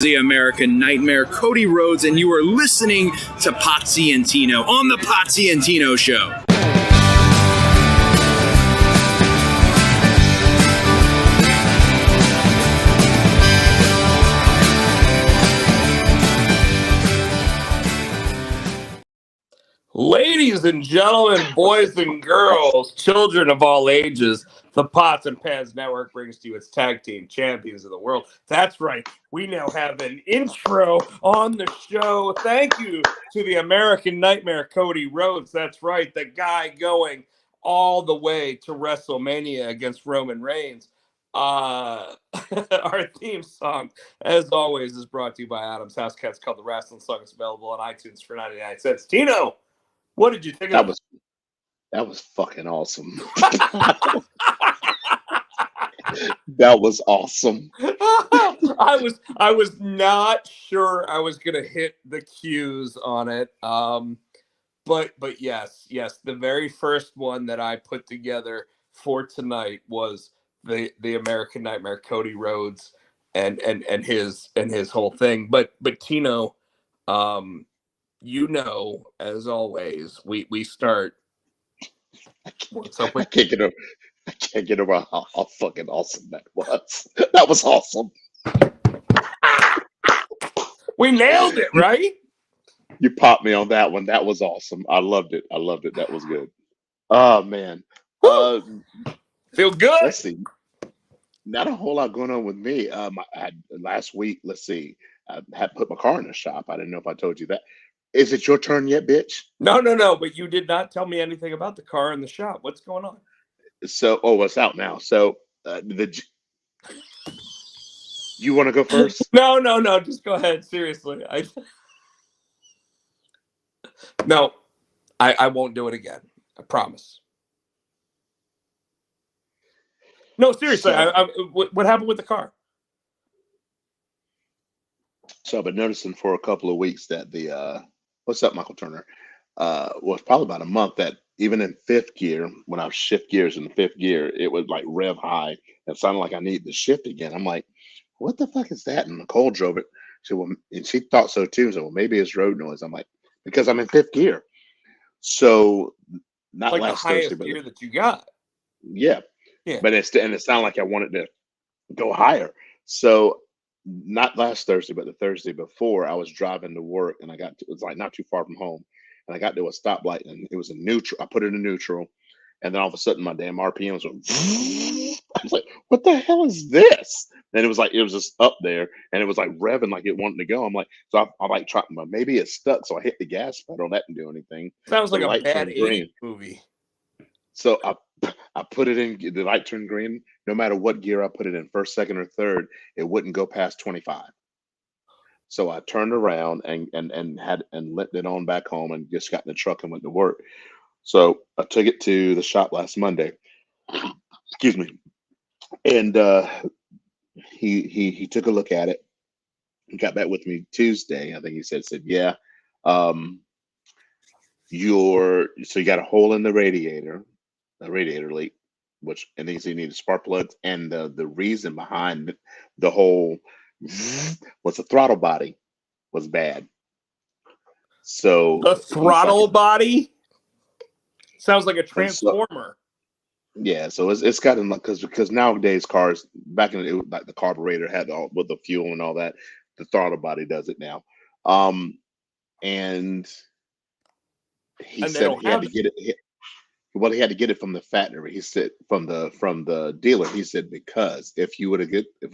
The American Nightmare, Cody Rhodes, and you are listening to Potsy and Tino on the Potsy and Tino Show. Ladies and gentlemen, boys and girls, children of all ages, the Pots and Pans Network brings to you its tag team champions of the world. That's right. We now have an intro on the show. Thank you to the American Nightmare, Cody Rhodes. That's right. The guy going all the way to WrestleMania against Roman Reigns. Our theme song, as always, is brought to you by Adam's House Cats, called The Wrestling Song. It's available on iTunes for 99 cents. Tino, what did you think of that? That was fucking awesome. That was awesome. I was not sure I was gonna hit the cues on it. But yes, the very first one that I put together for tonight was the American Nightmare, Cody Rhodes, and his whole thing. But Tino, as always, we start. What's up with? I can't get over how fucking awesome that was. That was awesome. We nailed it, right? You popped me on that one. That was awesome. I loved it. That was good. Oh man. Feel good. Let's see. Not a whole lot going on with me. I had last week. Let's see. I had put my car in the shop. I didn't know if I told you that. Is it your turn yet, bitch? No. But you did not tell me anything about the car in the shop. What's going on? So, it's out now. So, you want to go first? No. Just go ahead. Seriously, No, I won't do it again. I promise. No, seriously. What happened with the car? So I've been noticing for a couple of weeks that what's up, Michael Turner? Was probably about a month that even in fifth gear, when I would shift gears in the fifth gear, it would like rev high. It sounded like I needed to shift again. I'm like, what the fuck is that? And Nicole drove it. And she thought so too. So, well, maybe it's road noise. I'm like, because I'm in fifth gear. So not like last the highest Thursday, gear that you got. Yeah. But it sounded like I wanted to go higher. So not last Thursday, but the Thursday before, I was driving to work and it was like not too far from home. And I got to a stoplight and it was a neutral. I put it in neutral. And then all of a sudden my damn RPMs went. I was like, what the hell is this? And it was just up there and it was like revving like it wanted to go. I'm like, so I like tried, maybe it's stuck. So I hit the gas pedal. That didn't do anything. Sounds like a bad 80s movie. So I put it in, the light turned green. No matter what gear I put it in, first, second, or third, it wouldn't go past 25. So I turned around and let it on back home and just got in the truck and went to work. So I took it to the shop last Monday. Excuse me. And he took a look at it. He got back with me Tuesday. I think he said, yeah. You got a hole in the radiator leak, and then you need spark plugs, and the reason behind the whole was the throttle body was bad. So the throttle body sounds like a transformer. So it's gotten like because nowadays cars, back in the like the carburetor had all with the fuel and all that, the throttle body does it now. And he said he had to get it. Well, he had to get it from the factory. He said from the dealer. He said because if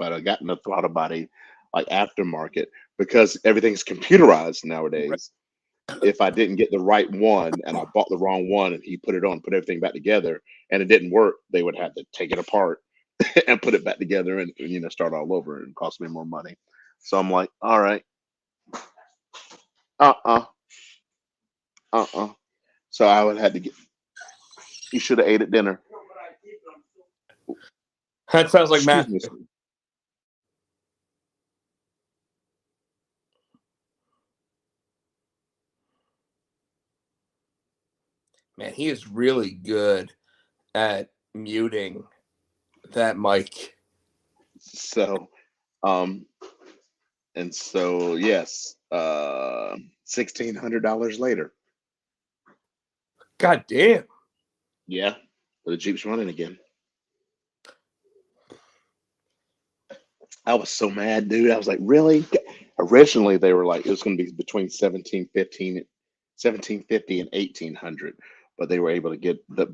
I'd have gotten the throttle body like aftermarket, because everything's computerized nowadays. Right. If I didn't get the right one and I bought the wrong one and he put it on, put everything back together, and it didn't work, they would have to take it apart and put it back together and start all over. It cost me more money. So I'm like, all right, So I would have to get. You should have ate at dinner. That sounds like math. Man, he is really good at muting that mic. So, And so yes, $1,600 later. God damn. Yeah, the Jeep's running again. I was so mad, dude. I was like, really? Originally, they were like, it was going to be between 1750 and 1800, but they were able to get the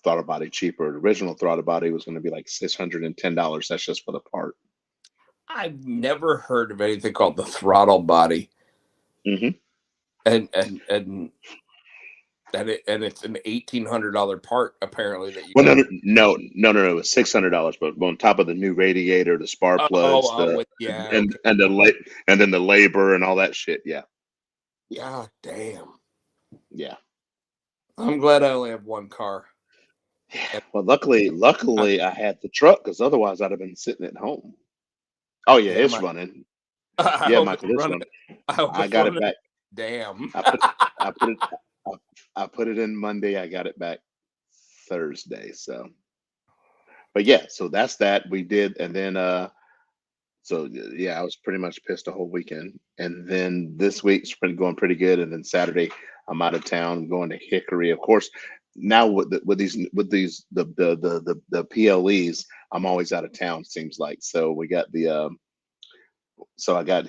throttle body cheaper. The original throttle body was going to be like $610. That's just for the part. I've never heard of anything called the throttle body. Mm-hmm. And it's an $1,800 part apparently that you Well, got. no. It was $600, but on top of the new radiator, the spark plugs, and and okay. and and then the labor and all that shit. Yeah, God damn. yeah. I'm glad I only have one car. Well, luckily, I had the truck because otherwise I'd have been sitting at home. Oh yeah, Yeah, it's running. I Yeah, hope Michael, it's it's running. running. I hope I it's got it running. back. Damn. I put I put it I put it in Monday. I got it back Thursday. So, but yeah, so that's that we did, and then so yeah, I was pretty much pissed the whole weekend, and then this week's been going pretty good, and then Saturday I'm out of town going to Hickory. Of course, now with these the PLEs, I'm always out of town. Seems like so we got the so I got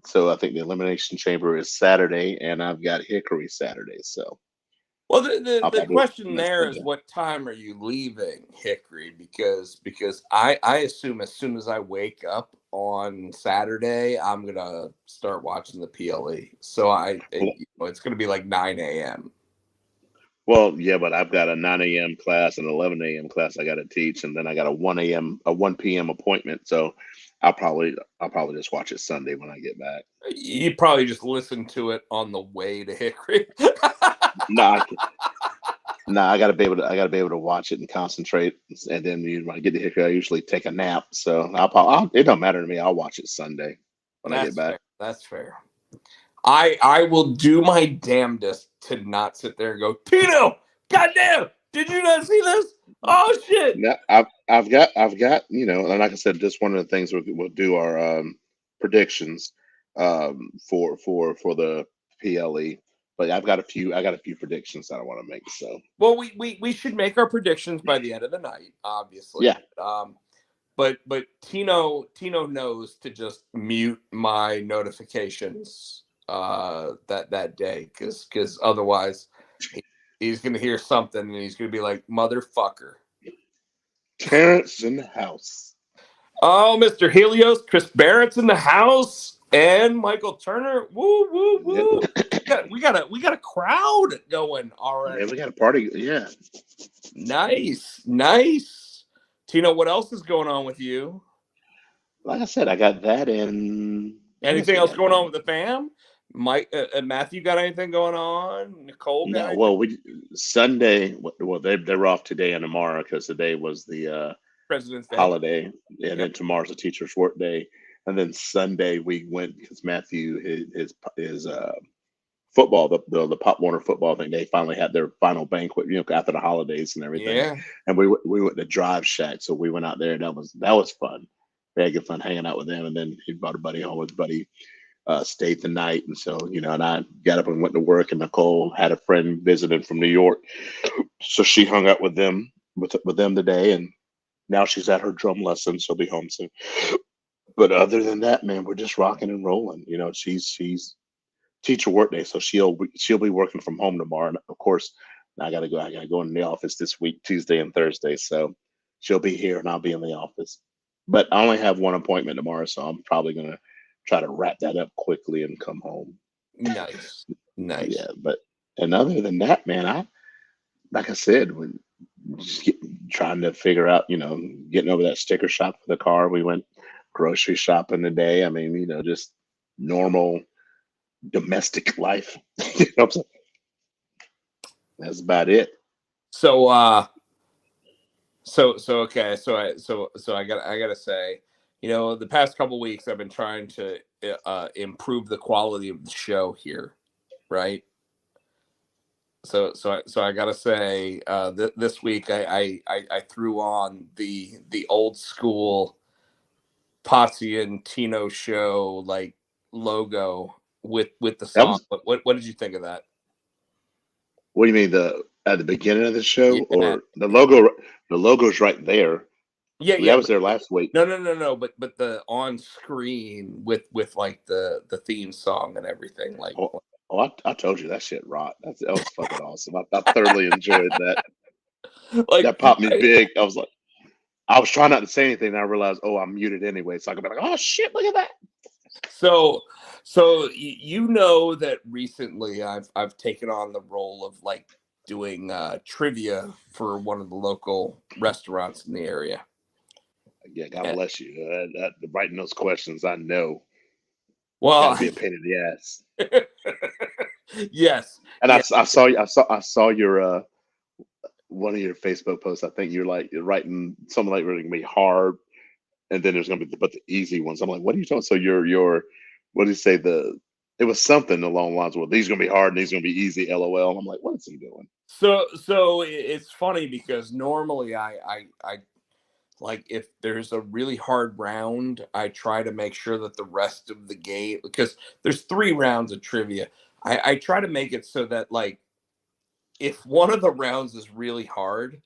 so I think the Elimination Chamber is Saturday, and I've got Hickory Saturday. So Well, I'll the probably question next there is Sunday. what time are you leaving Hickory? Because I assume as soon as I wake up on Saturday, I'm gonna start watching the PLE. So it's gonna be like 9 a.m. Well, yeah, but I've got a 9 a.m. class and 11 a.m. class I got to teach, and then I got a 1 p.m. appointment. So I'll probably just watch it Sunday when I get back. You probably just listen to it on the way to Hickory. No, no, I gotta be able to watch it and concentrate, and then when I get to Hickory, I usually take a nap. So it don't matter to me. I'll watch it Sunday when I get That's back. fair. That's fair. I will do my damnedest to not sit there and go, Tino, goddamn, did you not see this? Oh shit. Now I've got and like I said, just one of the things we'll do our predictions for the PLE, but I got a few predictions that I want to make. So Well, we should make our predictions by the end of the night, obviously. yeah, But Tino knows to just mute my notifications that day because otherwise he's gonna hear something and he's gonna be like, motherfucker. Terrence in the house. Oh, Mr. Helios, Chris Barrett's in the house, and Michael Turner. Woo, woo, Yep. woo. We got a crowd going already. Yeah, we got a party. Yeah, Nice. Tino, what else is going on with you? like I said, I got that, and what else Anything we else got going on going? with the fam? Mike, Matthew got anything going on? Nicole got No, anything? well, we Sunday. Well, they're off today and tomorrow because today was the President's Day. holiday, and Yep. then tomorrow's a teacher's work day, and then Sunday we went because Matthew his football the Pop Warner football thing. They finally had their final banquet, after the holidays and everything, Yeah. and we went to Drive Shack, so we went out there. And that was fun. We had good fun hanging out with them, and then he brought a buddy home. His buddy stayed the night, and so and I got up and went to work, and Nicole had a friend visiting from New York, so she hung out with them today, and now she's at her drum lesson. She'll be home soon. But other than that, man, we're just rocking and rolling. She's teacher work day, so she'll be working from home tomorrow. And of course, I gotta go in the office this week, Tuesday and Thursday. So she'll be here and I'll be in the office. But I only have one appointment tomorrow, so I'm probably gonna try to wrap that up quickly and come home. Nice. Yeah, but and other than that, man, like I said, when just trying to figure out, getting over that sticker shock for the car. We went grocery shopping today. I mean, just normal domestic life. So that's about it. So okay. I gotta say, the past couple weeks I've been trying to improve the quality of the show here, right? So I gotta say, this week I threw on the old school Potsy and Tino show, like logo with the That song. was. What did you think of that? What do you mean at the beginning of the show Yeah. or the logo? The logo's right there. Yeah. That was But there last week. no. But the on screen with like the theme song and everything. Like, I told you that shit rocked. That was fucking awesome. I thoroughly enjoyed that. like That popped me big. I was like, I was trying not to say anything, and I realized, oh, I'm muted anyway. So I could be like, oh shit, look at that. so you know that recently I've taken on the role of like doing trivia for one of the local restaurants in the area. Yeah, God And, bless you. Writing those questions, I know, got well, to be a pain in the ass. yes, And yeah. I saw your one of your Facebook posts. I think you're writing something like really gonna be hard, and then there's gonna be but the easy ones. I'm like, what are you talking? So your what do you say it was something along the lines of, well, these are gonna be hard and these are gonna be easy, LOL. I'm like, what is he doing? So it's funny because normally I like if there's a really hard round, I try to make sure that the rest of the game, because there's 3 rounds of trivia. I try to make it so that like if one of the rounds is really hard,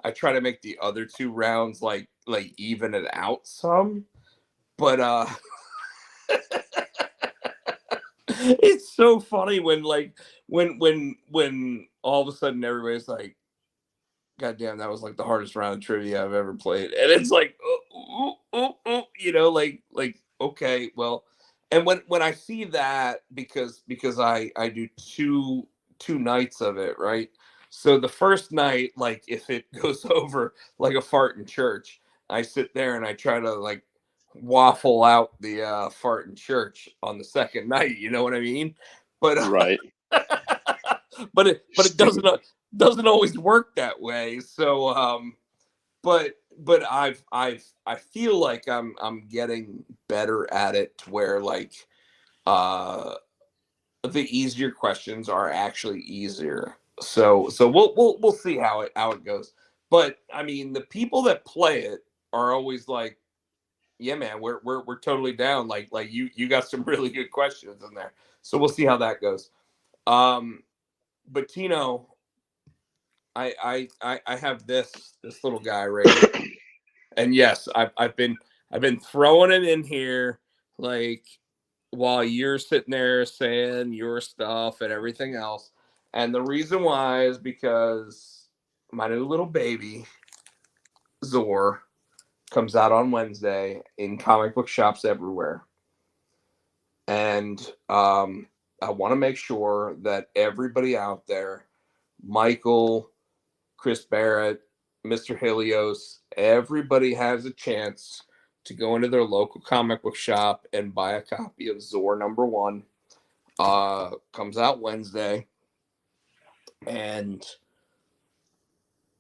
I try to make the other 2 rounds like even it out some. But it's so funny when like when all of a sudden everybody's like, God damn, that was like the hardest round of trivia I've ever played. And it's like, like, okay, well, and when I see that, because I do two nights of it, right? So the first night, like if it goes over like a fart in church, I sit there and I try to like waffle out the fart in church on the second night. You know what I mean? But Right. but it doesn't always work that way. So but I feel like I'm getting better at it to where like uh the easier questions are actually easier. So we'll see how it goes. But I mean, the people that play it are always like, yeah, man, we're totally down. Like you got some really good questions in there. So we'll see how that goes. But Tino, I have this little guy right here, and yes, I've been throwing it in here like while you're sitting there saying your stuff and everything else. And the reason why is because my new little baby Zor comes out on Wednesday in comic book shops everywhere, and I want to make sure that everybody out there, Michael, Chris Barrett, Mr. Helios, everybody has a chance to go into their local comic book shop and buy a copy of Zor #1. Comes out Wednesday, and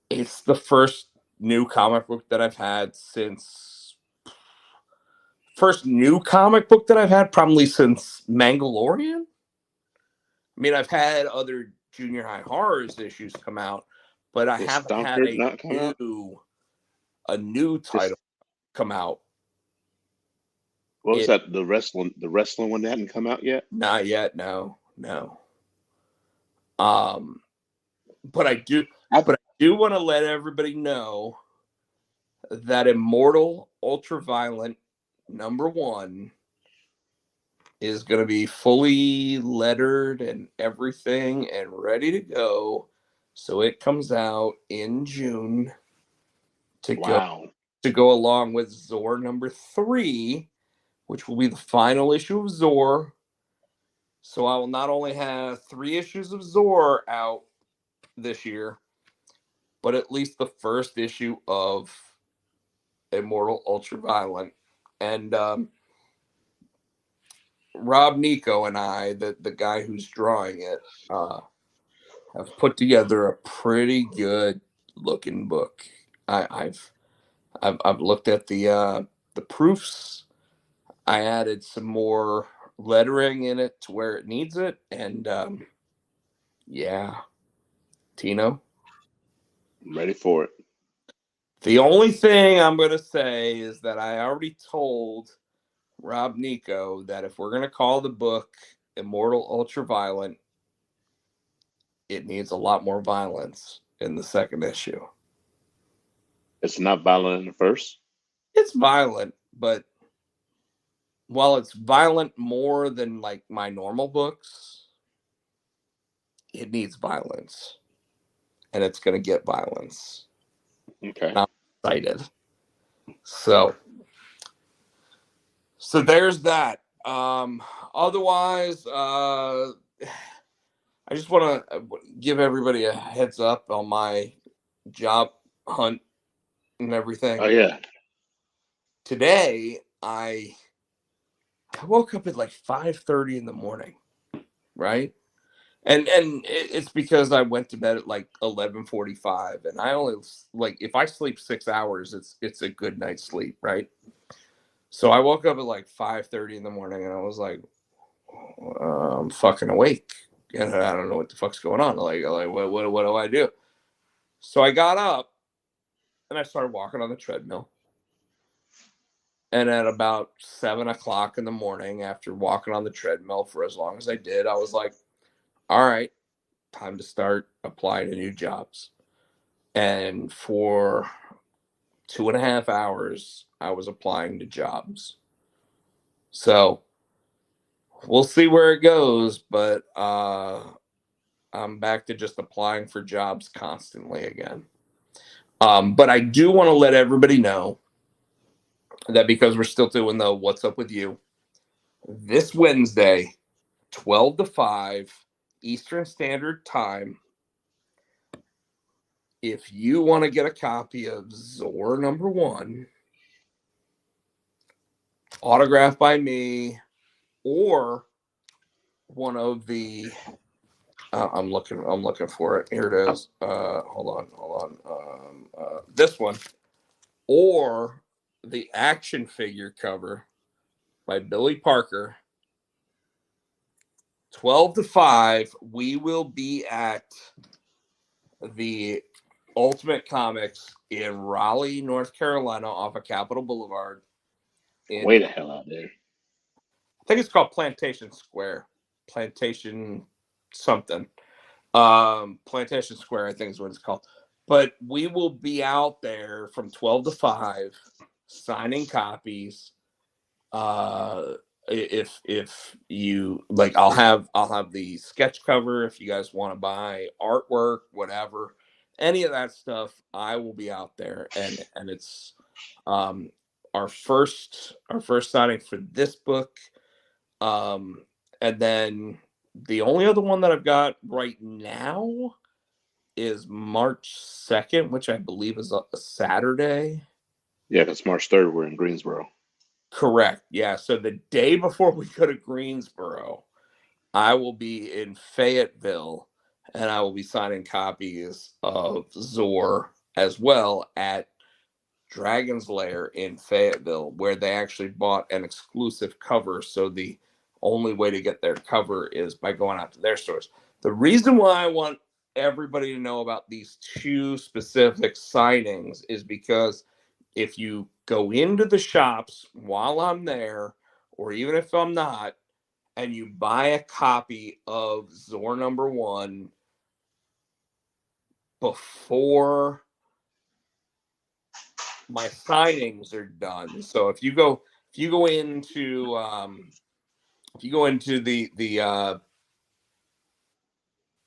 it's the first new comic book that I've had since probably since Mandalorian. I mean, I've had other junior high horrors issues come out, but I Did haven't had Stomper not come out? a new title Just come out. what was It that? The wrestling one that hadn't come out yet. Not yet, no. Um, but I do, I, want to let everybody know that Immortal Ultraviolent #1 is going to be fully lettered and everything and ready to go. So it comes out in June to go wow. along with Zor #3, which will be the final issue of Zor. So I will not only have 3 issues of Zor out this year, but at least the first issue of Immortal Ultraviolent. And Rob Nico and I, the guy who's drawing it, have put together a pretty good looking book. I've looked at the proofs. I added some more lettering in it to where it needs it, and yeah, Tino. I'm ready for it. The only thing I'm gonna say is that I already told Rob Nico that if we're going to call the book Immortal Ultraviolent, it needs a lot more violence in the second issue. It's not violent in the first? It's violent, but while it's violent more than like my normal books, it needs violence. And it's going to get violence. Okay. And I'm excited. So there's that. Otherwise, I just want to give everybody a heads up on my job hunt and everything. Oh yeah. Today, I woke up at like 5:30 in the morning, right? And it's because I went to bed at like 11:45, and I only like if I sleep 6 hours, it's a good night's sleep, right? So I woke up at like 5:30 in the morning, and I was like, I'm fucking awake, and I don't know what the fuck's going on. Like what do I do? So I got up and I started walking on the treadmill. And at about 7 o'clock in the morning, after walking on the treadmill for as long as I did, I was like, all right, time to start applying to new jobs. And for 2.5 hours, I was applying to jobs. So we'll see where it goes, but I'm back to just applying for jobs constantly again. But I do want to let everybody know that because we're still doing the What's Up With You, this Wednesday, 12 to 5 Eastern Standard Time, if you want to get a copy of Zor #1, autographed by me, or one of the I'm looking for it. Here it is. Hold on. This one, or the action figure cover by Billy Parker. 12 to 5, we will be at the Ultimate Comics in Raleigh, North Carolina, off of Capitol Boulevard. Way the hell out there. I think it's called Plantation Square. Plantation something. Plantation Square, I think is what it's called. But we will be out there from 12 to 5 signing copies. If you like, I'll have the sketch cover if you guys want to buy artwork, whatever, any of that stuff. I will be out there, and it's our first signing for this book, and then the only other one that I've got right now is March 2nd, which I believe is a Saturday. Yeah, because March 3rd we're in Greensboro. Correct. Yeah. So the day before we go to Greensboro, I will be in Fayetteville, and I will be signing copies of Zor as well at Dragon's Lair in Fayetteville, where they actually bought an exclusive cover. So the only way to get their cover is by going out to their stores. The reason why I want everybody to know about these two specific signings is because if you go into the shops while I'm there, or even if I'm not, and you buy a copy of Zor #1 before my signings are done. So if you go into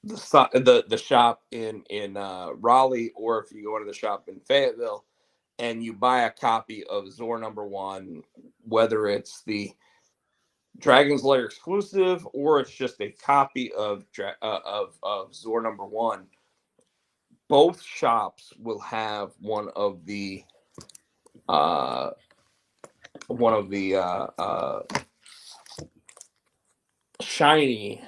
the shop in Raleigh, or if you go to the shop in Fayetteville and you buy a copy of Zor #1, whether it's the Dragon's Lair exclusive or it's just a copy of Zor #1, both shops will have one of the shiny,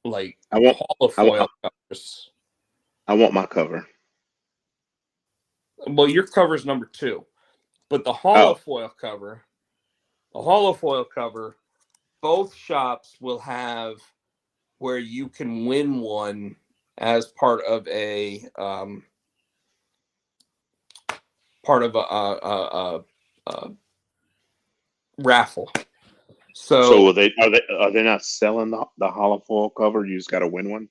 like, I want holofoil covers. I want my cover. Well, your cover is #2, but the holofoil cover, both shops will have where you can win one as part of a raffle. So are they not selling the holofoil cover? You just got to win one.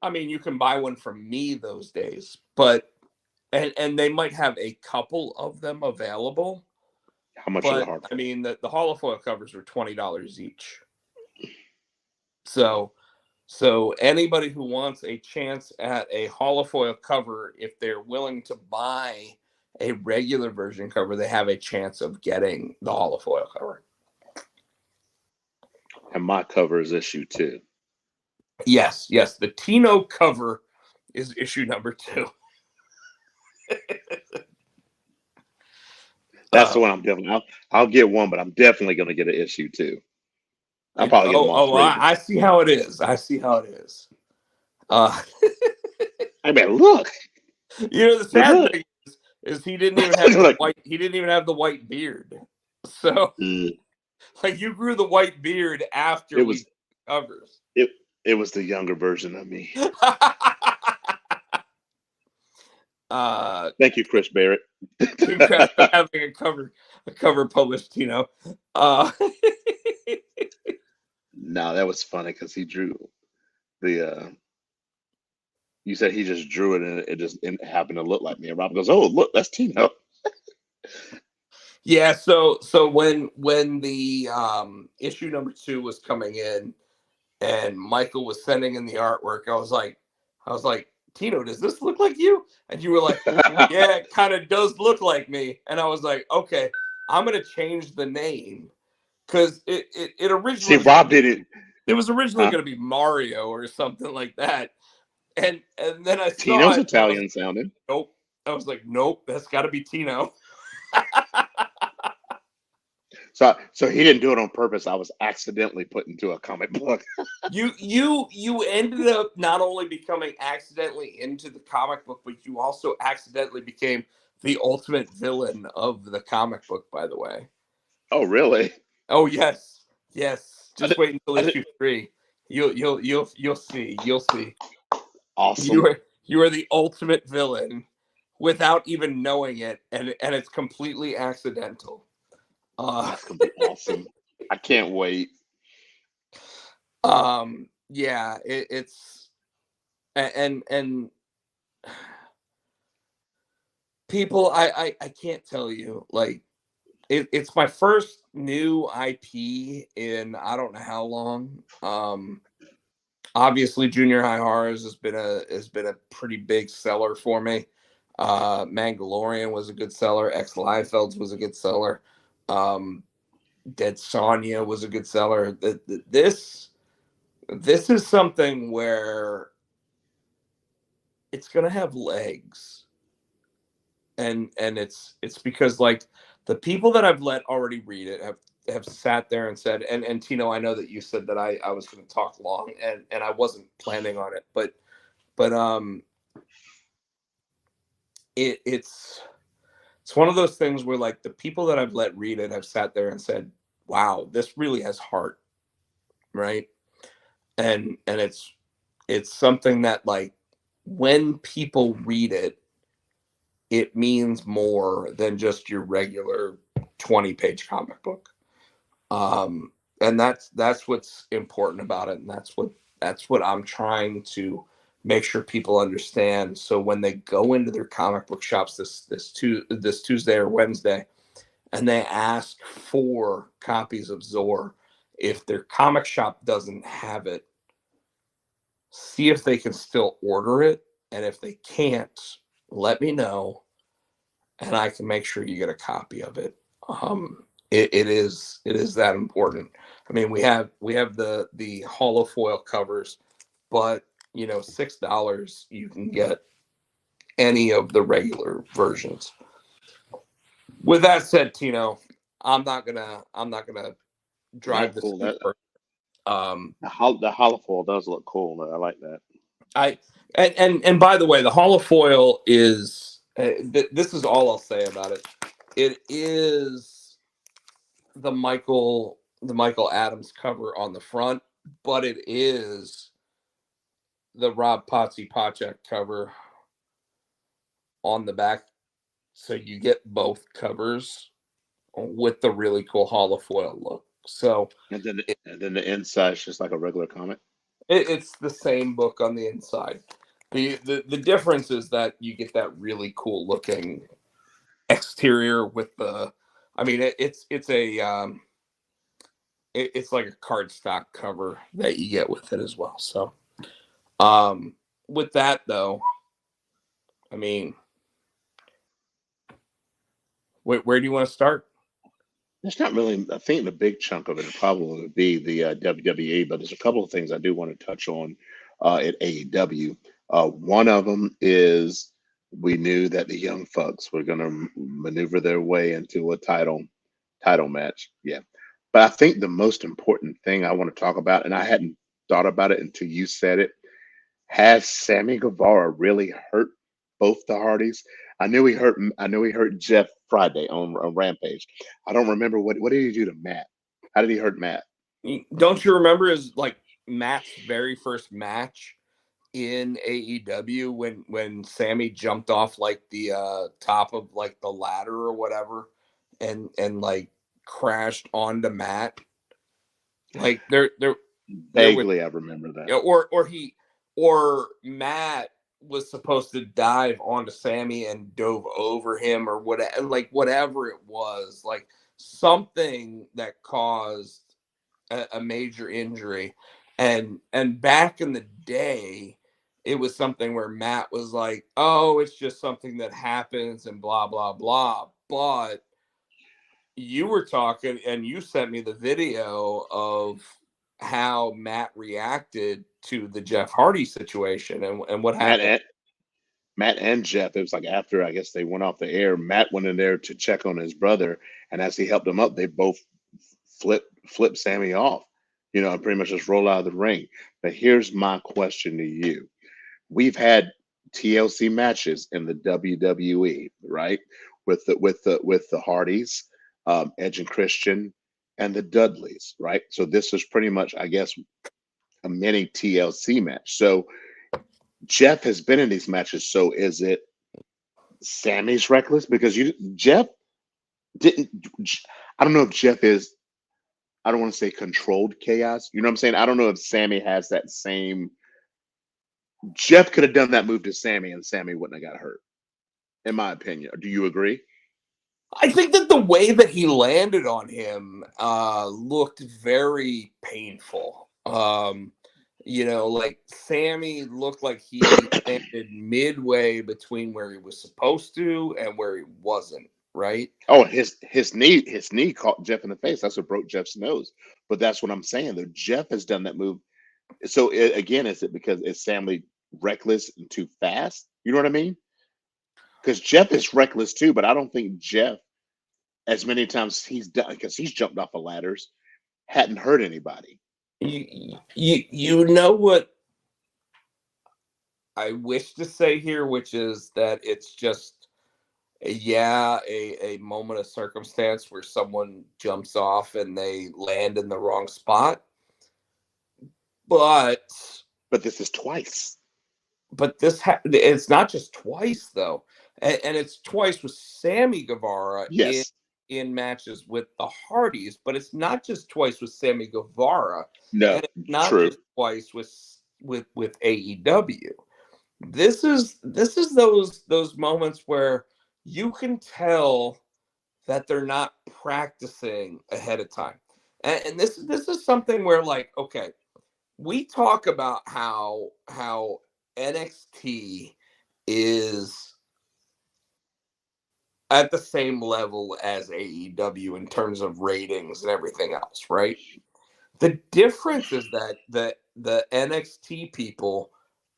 I mean, you can buy one from me those days, but and they might have a couple of them available. How much are the But hard? I mean, the holofoil covers are $20 each. So anybody who wants a chance at a holofoil cover, if they're willing to buy a regular version cover, they have a chance of getting the holofoil cover. And my cover is issue 2. Yes. The Tino cover is issue number 2. That's the one I'm definitely. I'll get one, but I'm definitely going to get an issue 2. I'll probably get them all 3. I see how it is. I mean, look. The sad thing is he didn't even have he didn't even have the white beard. So like you grew the white beard after it was covers. It was the younger version of me. Thank you, Chris Barrett. Congrats on having a cover published, Tino. No, that was funny because he drew the. You said he just drew it, and it happened to look like me. And Rob goes, "Oh, look, that's Tino." Yeah. So when the issue number 2 was coming in, and Michael was sending in the artwork, I was like, Tino, does this look like you? And you were like, yeah, it kind of does look like me. And I was like, okay, I'm gonna change the name because it originally. See, Rob did it. It was originally going to be Mario or something like that, and then I saw Tino's Italian sounding. Nope. I was like, nope, that's got to be Tino. So he didn't do it on purpose. I was accidentally put into a comic book. You ended up not only becoming accidentally into the comic book, but you also accidentally became the ultimate villain of the comic book, by the way. Oh, really? Oh, yes. Just wait until issue 3. You'll see. Awesome. You are the ultimate villain without even knowing it, and it's completely accidental. That's gonna be awesome. I can't wait. Yeah, it's and people, I can't tell you, like it's my first new IP in I don't know how long. Obviously, Junior High Horrors has been a pretty big seller for me. Mandalorian was a good seller. Ex Liefeld's was a good seller. Dead Sonya was a good seller. This is something where it's gonna have legs, and it's because like the people that I've let already read it have sat there and said, and Tino, I know that you said that I was going to talk long, and I wasn't planning on it, but it's one of those things where like the people that I've let read it have sat there and said, wow, this really has heart, right? And it's something that like when people read it, it means more than just your regular 20-page comic book. And that's what's important about it, and that's what I'm trying to make sure people understand. So when they go into their comic book shops this Tuesday or Wednesday, and they ask for copies of Zor, if their comic shop doesn't have it, see if they can still order it, and if they can't, let me know, and I can make sure you get a copy of it. It is that important. I mean, we have the holofoil covers, but $6 you can get any of the regular versions. With that said, Tino, I'm not gonna drive this. Cool. The holofoil does look cool. I like that. And by the way, the holofoil is this is all I'll say about it. It is the Michael Adams cover on the front, but it is the Rob Potsy Pochak cover on the back, so you get both covers. with the really cool holofoil look. So and then the inside's just like a regular comic. it's the same book on the inside. The difference is that you get that really cool looking exterior with the, I mean, it's like a cardstock cover that you get with it as well. So, with that though, I mean, where do you want to start? It's not really. I think the big chunk of it probably would be the WWE, but there's a couple of things I do want to touch on at AEW. One of them is we knew that the Young Bucks were going to maneuver their way into a title match. Yeah, but I think the most important thing I want to talk about, and I hadn't thought about it until you said it, has Sammy Guevara really hurt both the Hardys? I knew he hurt. I knew he hurt Jeff Friday on Rampage. I don't remember what did he do to Matt? How did he hurt Matt? Don't you remember his like Matt's very first match in AEW when Sammy jumped off like the top of like the ladder or whatever and like crashed onto Matt? Like there was, Vaguely, I remember that. or Matt was supposed to dive onto Sammy and dove over him or whatever, like whatever it was, like something that caused a major injury. And back in the day, it was something where Matt was like, "Oh, it's just something that happens," and blah blah blah. But you were talking, and you sent me the video of how Matt reacted to the Jeff Hardy situation and what Matt happened. and Matt and Jeff. It was like after I guess they went off the air. Matt went in there to check on his brother, and as he helped him up, they both flipped Sammy off. You know, and pretty much just roll out of the ring. But here's my question to you: we've had TLC matches in the WWE, right? With the Hardys, Edge and Christian, and the Dudleys, right? So this is pretty much, I guess, a mini TLC match. So Jeff has been in these matches. So is it Sammy's reckless? Because Jeff didn't. I don't know if Jeff is. I don't want to say controlled chaos. You know what I'm saying? I don't know if Sammy has that same. Jeff could have done that move to Sammy, and Sammy wouldn't have got hurt. In my opinion, do you agree? I think that the way that he landed on him looked very painful. Like Sammy looked like he landed midway between where he was supposed to and where he wasn't, right? Oh, his knee caught Jeff in the face. That's what broke Jeff's nose. But that's what I'm saying. Though Jeff has done that move. So again, is it because is Sammy reckless and too fast? You know what I mean? Because Jeff is reckless too, but I don't think Jeff, as many times he's done, because he's jumped off of ladders, hadn't hurt anybody. You know what I wish to say here, which is that it's just a moment of circumstance where someone jumps off and they land in the wrong spot. But this is twice. But it's not just twice though, and it's twice with Sammy Guevara Yes. in matches with the Hardys. But it's not just twice with Sammy Guevara. No, and it's not true. just twice with AEW. This is those moments where you can tell that they're not practicing ahead of time, and this is something where, like, okay, we talk about how NXT is at the same level as AEW in terms of ratings and everything else, right? The difference is that the NXT people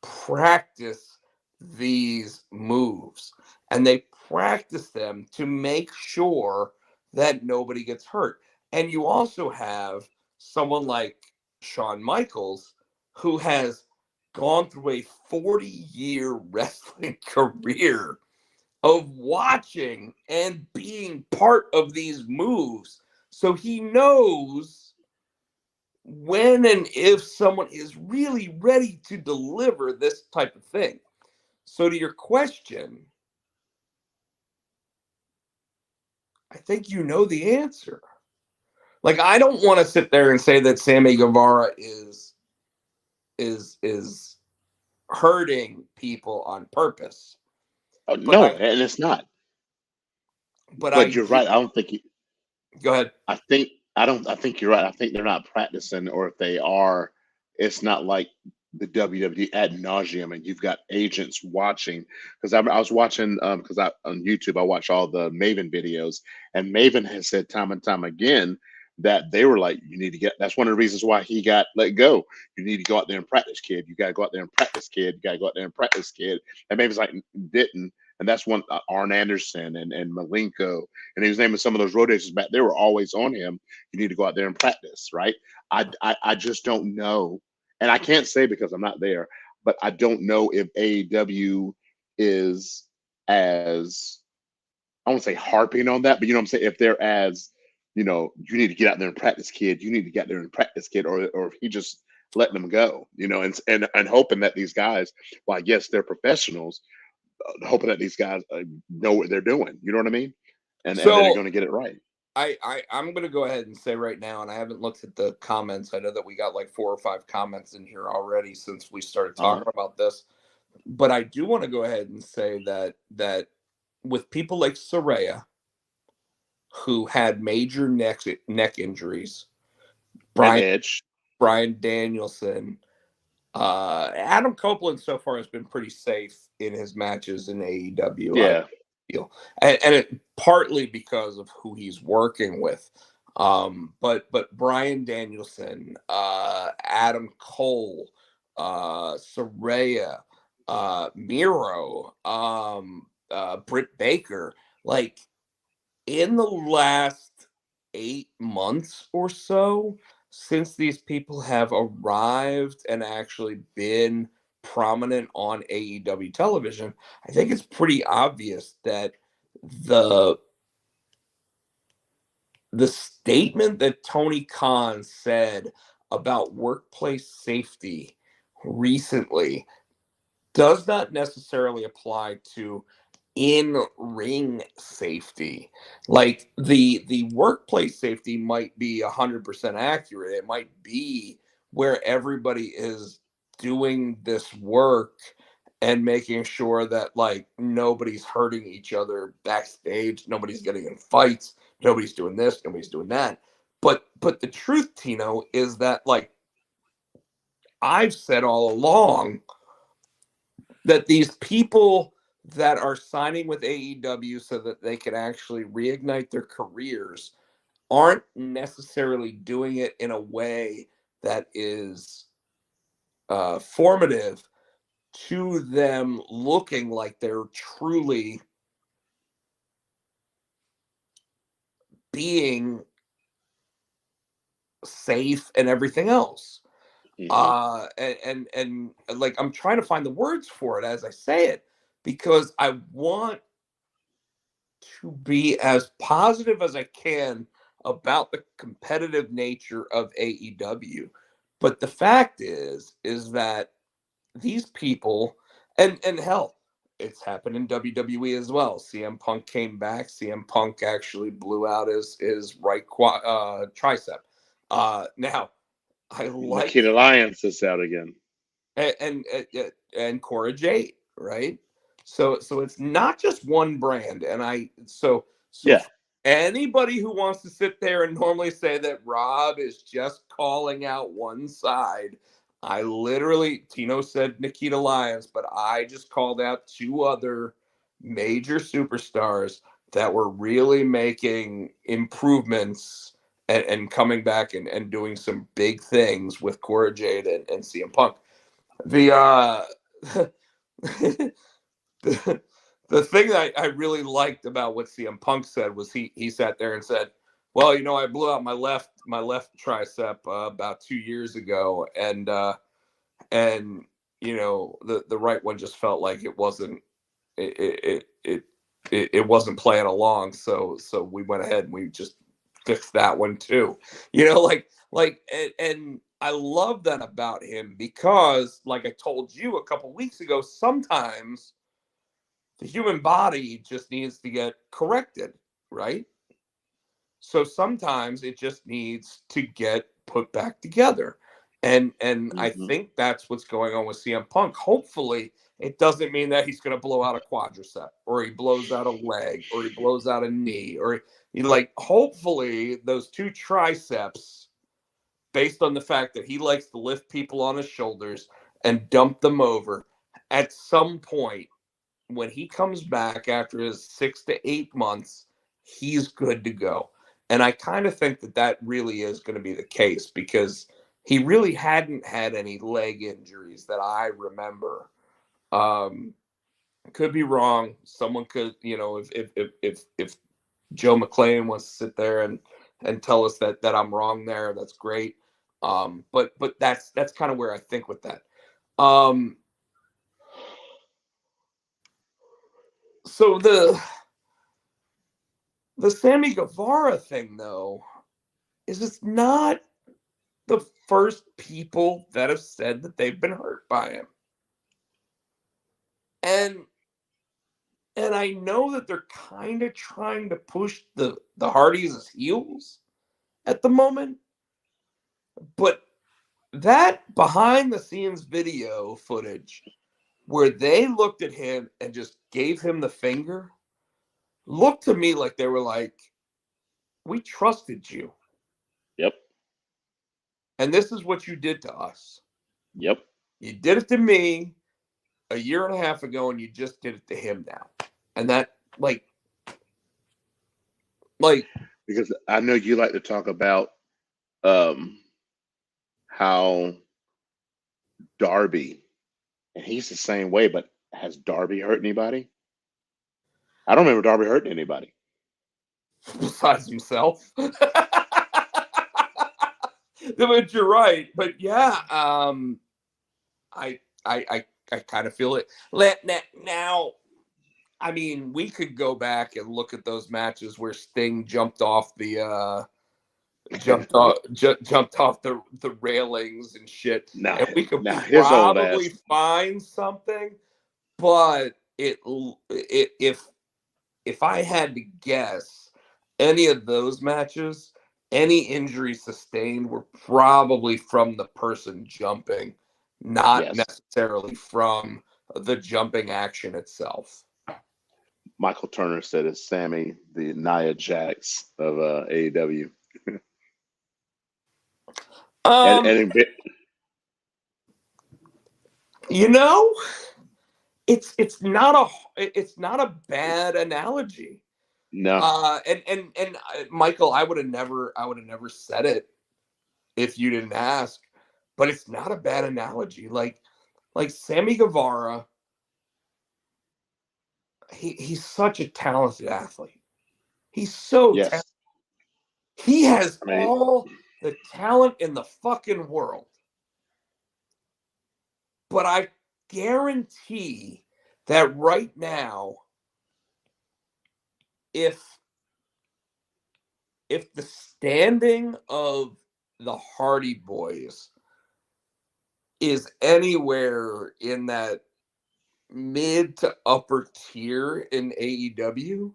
practice these moves, and they practice them to make sure that nobody gets hurt. And you also have someone like Shawn Michaels, who has gone through a 40-year wrestling career of watching and being part of these moves. So he knows when and if someone is really ready to deliver this type of thing. So to your question, I think you know the answer. Like, I don't want to sit there and say that Sammy Guevara is hurting people on purpose. Oh, But no, and it's not. I But you're do. right. I don't think Go ahead. I think you're right. I think they're not practicing, or if they are, it's not like the WWE ad nauseum, and you've got agents watching. Because I was watching, because I on YouTube I watch all the Maven videos, and Maven has said time and time again that they were like, you need to get. That's one of the reasons why he got let go. You need to go out there and practice, kid. You got to go out there and practice, kid. You got to go out there and practice, kid. And Maven's like, didn't. And that's one Arn Anderson and Malenko, and he was naming some of those road agents back. They were always on him. You need to go out there and practice, right? I just don't know, and I can't say because I'm not there, but I don't know if AEW is as, I won't say harping on that, but you know what I'm saying. If they're as, you need to get out there and practice, kid. You need to get out there and practice, kid, or if he just letting them go, and hoping that these guys, well, I guess they're professionals, hoping that these guys know what they're doing. You know what I mean? And they're So going to get it right. I'm gonna go ahead and say right now, and I haven't looked at the comments. I know that we got like 4 or 5 comments in here already since we started Uh-huh. talking about this. But I do want to go ahead and say that with people like Saraya, who had major neck injuries, And Brian Edge. Brian Danielson, Adam Copeland so far has been pretty safe in his matches in AEW. I Yeah. feel, and it partly because of who he's working with. But Brian Danielson, Adam Cole, Saraya, Miro, Britt Baker, like in the last 8 months or so, since these people have arrived and actually been prominent on AEW television, I think it's pretty obvious that the the statement that Tony Khan said about workplace safety recently does not necessarily apply to in-ring safety. Like the workplace safety might be 100% accurate. It might be where everybody is doing this work and making sure that like nobody's hurting each other backstage, nobody's getting in fights, nobody's doing this, nobody's doing that. But the truth, Tino, is that like I've said all along that these people that are signing with AEW so that they can actually reignite their careers aren't necessarily doing it in a way that is formative to them looking like they're truly being safe and everything else. Hmm. And like I'm trying to find the words for it as I say it because I want to be as positive as I can about the competitive nature of AEW. But the fact is that these people and hell, it's happened in WWE as well. CM Punk came back. CM Punk actually blew out his right tricep. Now I like Nikita Lyons is out again. and Cora Jade, right? So it's not just one brand, and so Yeah. for anybody who wants to sit there and normally say that Rob is just calling out one side, I literally Tino said Nikita Lyons, but I just called out 2 other major superstars that were really making improvements and coming back and doing some big things with Cora Jade and CM Punk. The the, the thing that I really liked about what CM Punk said was he sat there and said, "Well, I blew out my left tricep about 2 years ago, and the right one just felt like it wasn't playing along, so we went ahead and we just fixed that one too." And I love that about him because, like I told you a couple weeks ago, sometimes the human body just needs to get corrected, right? So sometimes it just needs to get put back together. And I Mm-hmm. think that's what's going on with CM Punk. Hopefully, it doesn't mean that he's going to blow out a quadricep or he blows out a leg or he blows out a knee or hopefully those two triceps, based on the fact that he likes to lift people on his shoulders and dump them over, at some point when he comes back after his 6 to 8 months, he's good to go. And I kind of think that really is going to be the case because he really hadn't had any leg injuries that I remember. Could be wrong. Someone could, if Joe McClain wants to sit there and tell us that I'm wrong there, that's great. But that's kind of where I think with that. So the Sammy Guevara thing, though, is it's not the first people that have said that they've been hurt by him. And I know that they're kind of trying to push the Hardys as heels at the moment, but that behind the scenes video footage where they looked at him and just gave him the finger looked to me like they were like, we trusted you. Yep. And this is what you did to us. Yep. You did it to me a year and a half ago, and you just did it to him now. And that, like, because I know you like to talk about how Darby, and he's the same way, but has Darby hurt anybody? I don't remember Darby hurting anybody. Besides himself. But you're right. But yeah, I kind of feel it. Now, I mean, we could go back and look at those matches where Sting jumped off the the railings and shit, and we could his old probably ass. find something. But if I had to guess, any of those matches, any injuries sustained were probably from the person jumping, not Yes. necessarily from the jumping action itself. Michael Turner said it's Sammy, the Nia Jax of AEW. You know, it's not a bad analogy. No. And Michael, I would have never said it if you didn't ask, but it's not a bad analogy. Like Sammy Guevara, he's such a talented athlete. He's so talented. He has all the talent in the fucking world. But I guarantee that right now, if the standing of the Hardy Boys is anywhere in that mid to upper tier in AEW,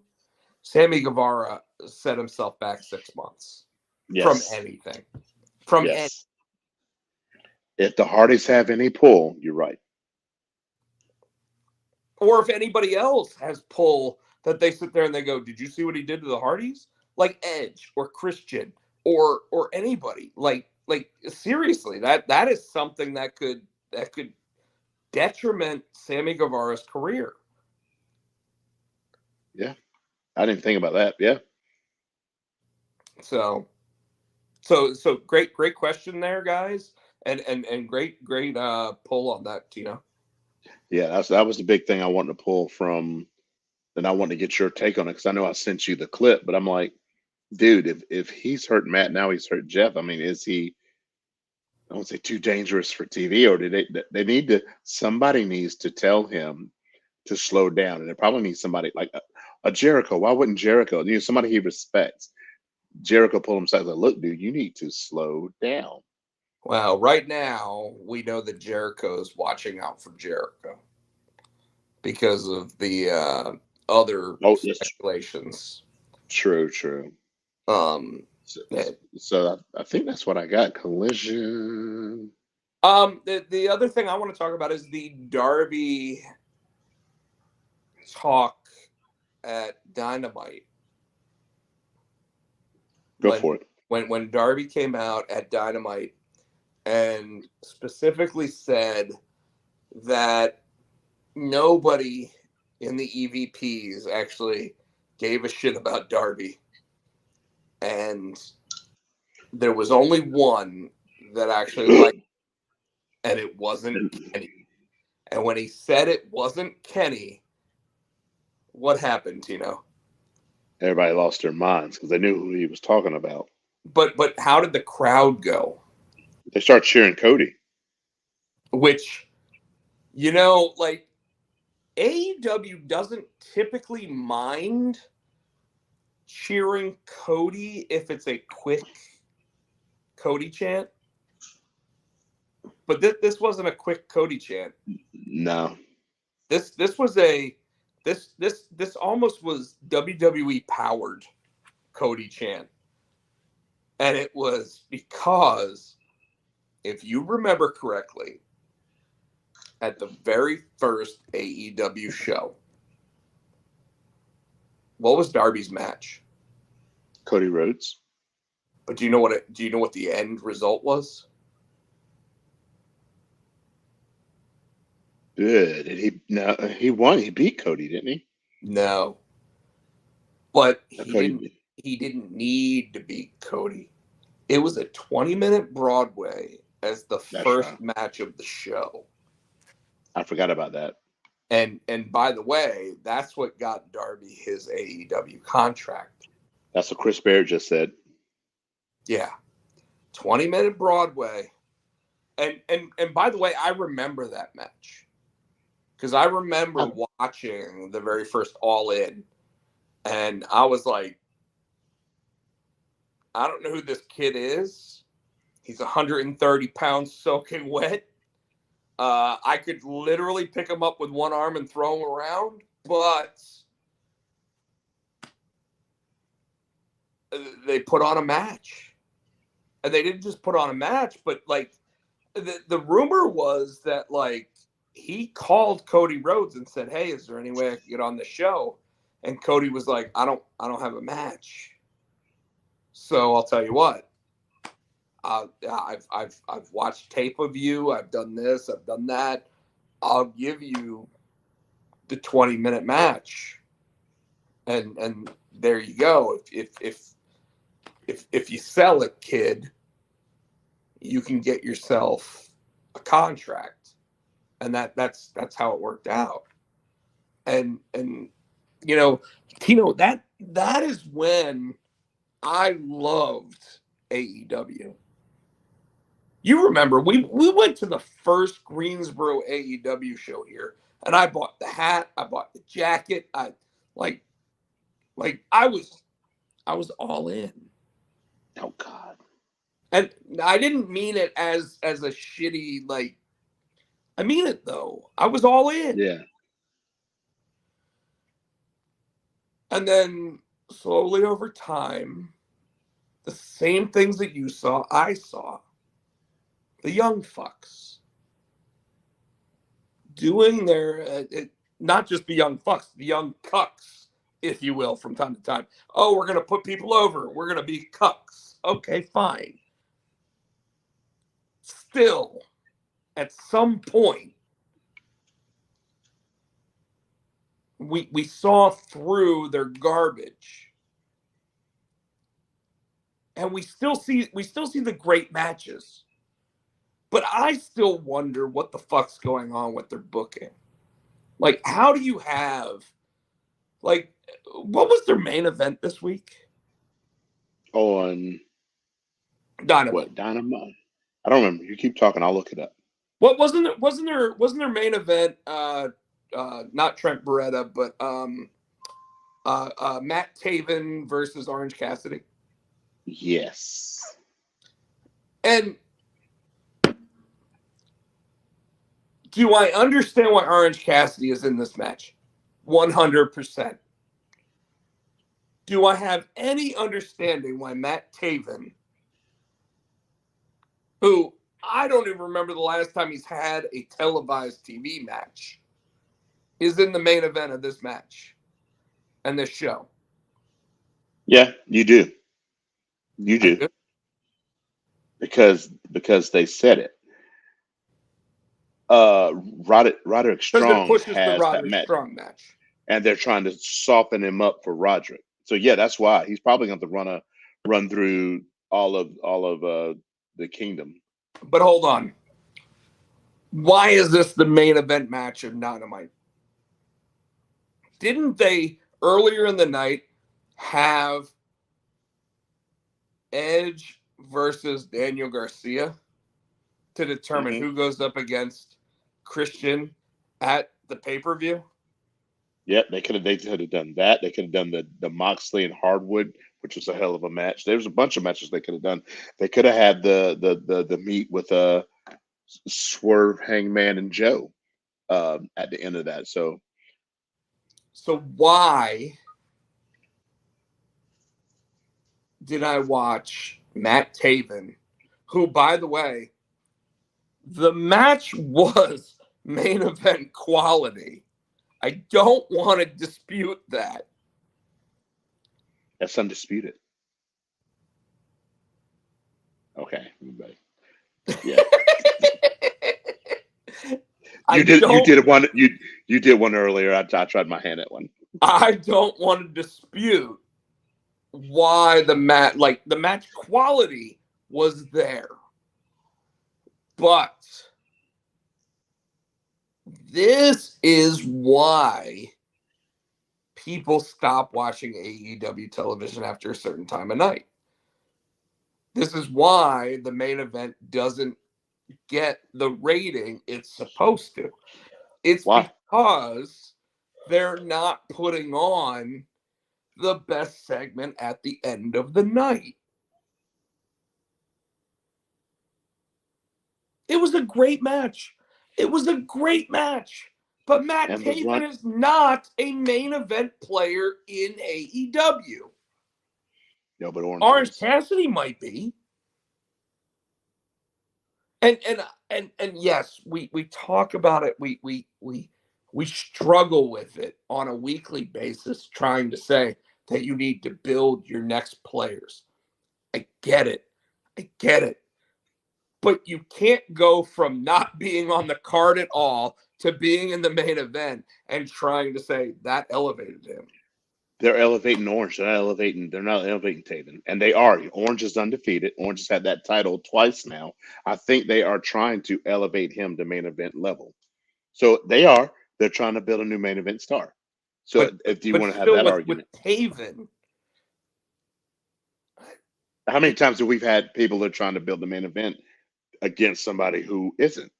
Sammy Guevara set himself back 6 months from anything. If the Hardys have any pull, you're right. Or if anybody else has pull that they sit there and they go, did you see what he did to the Hardys? Like Edge or Christian or anybody. Like seriously, that is something that could detriment Sammy Guevara's career. Yeah. I didn't think about that. Yeah. So great question there, guys. And great pull on that, Tino. Yeah, that was the big thing I wanted to pull from, and I wanted to get your take on it because I know I sent you the clip, but I'm like, dude, if he's hurt Matt, now he's hurt Jeff. I mean, is he, I don't say too dangerous for TV, or did they need to, somebody needs to tell him to slow down, and it probably needs somebody like a Jericho. Why wouldn't Jericho, somebody he respects, Jericho pull himself like, look, dude, you need to slow down. Well, right now we know that Jericho is watching out for Jericho because of the other speculations. True. So, eh, so I think that's what I got. Collision. the other thing I want to talk about is the Darby talk at Dynamite. Go for it. When Darby came out at Dynamite and specifically said that nobody in the EVPs actually gave a shit about Darby, and there was only one that actually liked, and it wasn't Kenny. And when he said it wasn't Kenny, what happened, Tino? Everybody lost their minds because they knew who he was talking about. But how did the crowd go? They start cheering Cody. Which, like AEW doesn't typically mind cheering Cody if it's a quick Cody chant. But this wasn't a quick Cody chant. No. This almost was WWE powered Cody chant. And it was because, if you remember correctly, at the very first AEW show, what was Darby's match? Cody Rhodes. But do you know what the end result was? Good. He won. He beat Cody, didn't he? No. But Cody. he didn't need to beat Cody. It was a 20-minute Broadway as the first match of the show. I forgot about that. And by the way, that's what got Darby his AEW contract. That's what Chris Bear just said. Yeah. 20-minute Broadway. And by the way, I remember that match. Because I remember watching the very first All In. And I was like, I don't know who this kid is. He's 130 pounds soaking wet. I could literally pick him up with one arm and throw him around, but they put on a match. And they didn't just put on a match, but like the rumor was that like he called Cody Rhodes and said, "Hey, is there any way I can get on the show?" And Cody was like, I don't have a match. So I'll tell you what. I've watched tape of you. I've done this. I've done that. I'll give you the 20-minute match, and there you go. If you sell it, kid, you can get yourself a contract, and that's how it worked out. And Tino, that is when I loved AEW. You remember we went to the first Greensboro AEW show here, and I bought the hat, I bought the jacket, I was all in. Oh God. And I didn't mean it as a shitty like. I mean it though. I was all in. Yeah. And then slowly over time, the same things that you saw, I saw. The young fucks doing their, not just the young fucks, the young cucks, if you will, from time to time. Oh, we're going to put people over. We're going to be cucks. Okay, fine. Still, at some point, we saw through their garbage. And we still see the great matches. But I still wonder what the fuck's going on with their booking. Like, how do you have, like, what was their main event this week? On Dynamite. What, Dynamite? I don't remember. You keep talking. I'll look it up. What wasn't their main event? Not Trent Beretta, but Matt Taven versus Orange Cassidy. Yes. And do I understand why Orange Cassidy is in this match? 100%. do I have any understanding why Matt Taven, who I don't even remember the last time he's had a televised TV match, is in the main event of this match and this show? Yeah, you do. You I do. do. Because they said it. Roderick Because it Strong pushes the has that Roderick match, Strong match. and they're trying to soften him up for Roderick. So yeah, that's why he's probably going to run through all of the kingdom. But hold on. Why is this the main event match of Dynamite? Didn't they earlier in the night have Edge versus Daniel Garcia to determine who goes up against Christian at the pay-per-view? Yep, they could have done that. They could have done the Moxley and Hardwood, which was a hell of a match. There was a bunch of matches they could have done. They could have had the meet with Swerve, Hangman, and Joe at the end of that. So why did I watch Matt Taven, who, by the way, the match was main event quality. I don't want to dispute that. that's undisputed. Okay, everybody. Yeah. You did one earlier. I tried my hand at one. I don't want to dispute why the match quality was there. But this is why people stop watching AEW television after a certain time of night. This is why the main event doesn't get the rating it's supposed to. It's Why? because they're not putting on the best segment at the end of the night. It was a great match. But Matt Taven is not a main event player in AEW. No, but Orange Cassidy might be. And yes, we talk about it. We struggle with it on a weekly basis, trying to say that you need to build your next players. I get it. But you can't go from not being on the card at all to being in the main event and trying to say that elevated him. They're elevating Orange. They're not elevating Taven. And they are. Orange is undefeated. Orange has had that title twice now. I think they are trying to elevate him to main event level. So they're trying to build a new main event star. So if you want to have that argument. With Taven, how many times have we had people that are trying to build the main event against somebody who isn't?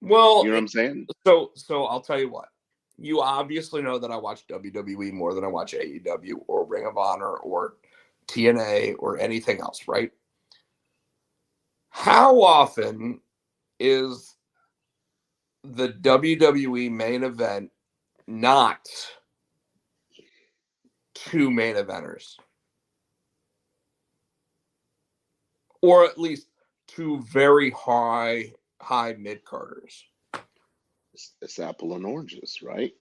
Well, you know what I'm saying? So I'll tell you what. You obviously know that I watch WWE more than I watch AEW or Ring of Honor or TNA or anything else, right? How often is the WWE main event not two main eventers? Or at least two very high mid-carders. It's apple and oranges, right?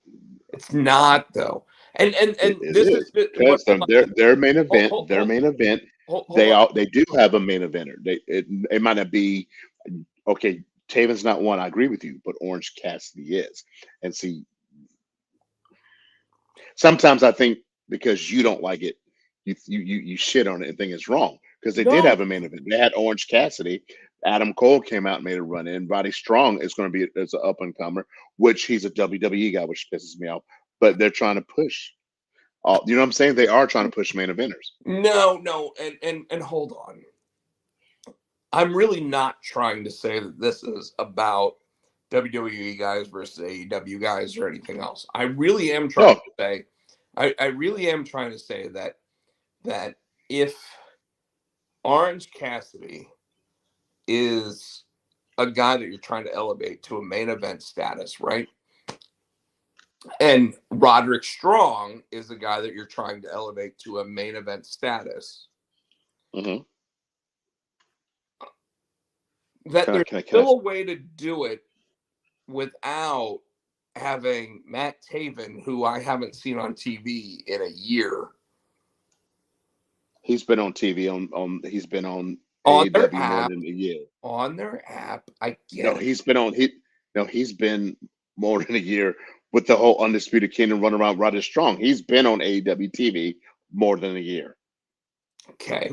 It's not, though. And this is because their main event. They do have a main eventer. It might not be okay. Taven's not one. I agree with you, but Orange Cassidy is. And see, sometimes I think because you don't like it, you shit on it and think it's wrong because they did have a main event. They had Orange Cassidy. Adam Cole came out and made a run in. Roddy Strong is going to be as an up and comer, which he's a WWE guy, which pisses me off. But they're trying to push. You know what I'm saying? They are trying to push main eventers. No, and hold on. I'm really not trying to say that this is about WWE guys versus AEW guys or anything else. I really am trying to say, I really am trying to say that if Orange Cassidy is a guy that you're trying to elevate to a main event status, right? And Roderick Strong is the guy that you're trying to elevate to a main event status. Mm-hmm. That there's still a way to do it without having Matt Taven, who I haven't seen on TV in a year. He's been on TV on he's been on their AEW app, more than a year. On their app, I get No, it. he's been more than a year with the whole Undisputed Kingdom run around Roderick Strong. He's been on AEW TV more than a year. Okay.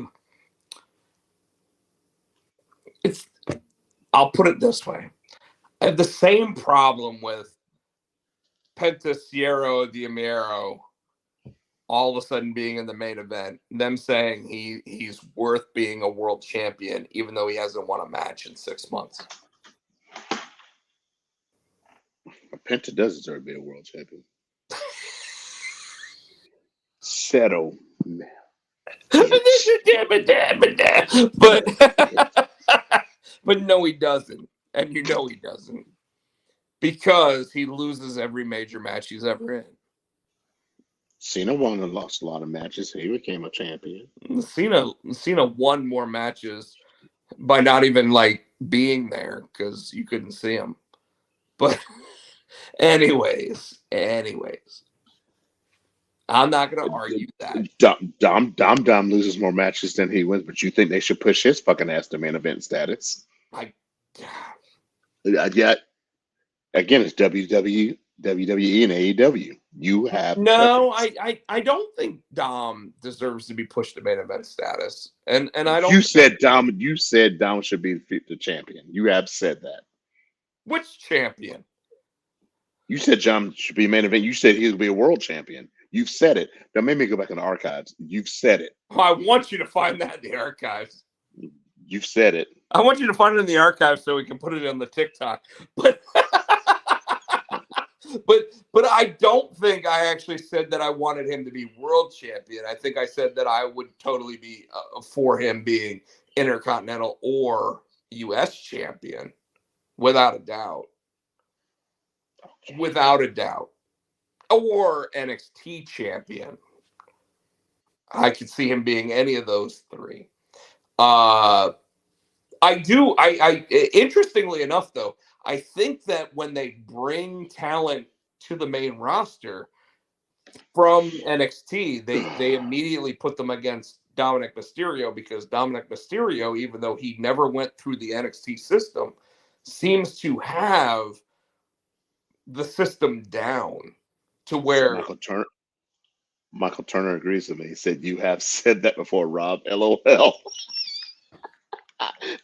I'll put it this way. I have the same problem with Pentasierro Diamero all of a sudden being in the main event, them saying he's worth being a world champion, even though he hasn't won a match in 6 months. Penta does deserve to be a world champion. Settle. But no, he doesn't. And you know he doesn't. Because he loses every major match he's ever in. Cena won and lost a lot of matches. He became a champion. Cena won more matches by not even like being there because you couldn't see him. But anyways, I'm not going to argue that. Dom loses more matches than he wins, but you think they should push his fucking ass to main event status? Yeah. Again, it's WWE and AEW. You have no. I don't think Dom deserves to be pushed to main event status, and I don't. You said Dom should be the champion. You have said that. Which champion? You said Dom should be main event. You said he would be a world champion. You've said it. Now maybe go back in the archives. You've said it. I want you to find that in the archives. You've said it. I want you to find it in the archives so we can put it on the TikTok. But but I don't think I actually said that I wanted him to be world champion. I think I said that I would totally be for him being Intercontinental or U.S. champion, without a doubt. Okay. Without a doubt. Or NXT champion. I could see him being any of those three. I interestingly enough, though, I think that when they bring talent to the main roster from NXT, they immediately put them against Dominic Mysterio, because Dominic Mysterio, even though he never went through the NXT system, seems to have the system down to where Michael Turner agrees with me. He said, "You have said that before, Rob." LOL.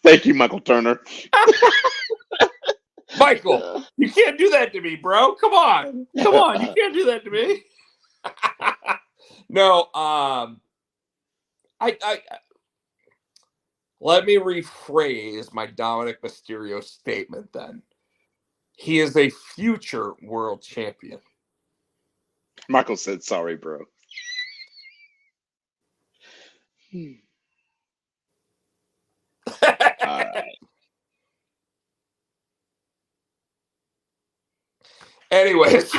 Thank you, Michael Turner. Michael, you can't do that to me, bro. Come on. You can't do that to me. No, I let me rephrase my Dominic Mysterio statement then. He is a future world champion. Michael said, "Sorry, bro." All right. Anyways.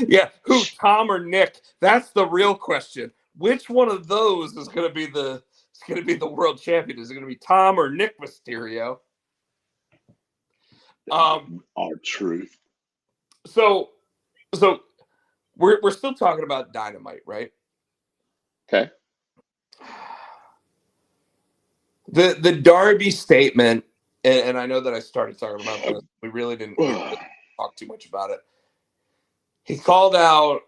Yeah, who, Tom or Nick? That's the real question. Which one of those is going to be the world champion? Is it going to be Tom or Nick Mysterio? Our truth. So we're still talking about Dynamite, right? Okay. The Darby statement, and I know that I started talking about this. We really didn't talk too much about it. He called out.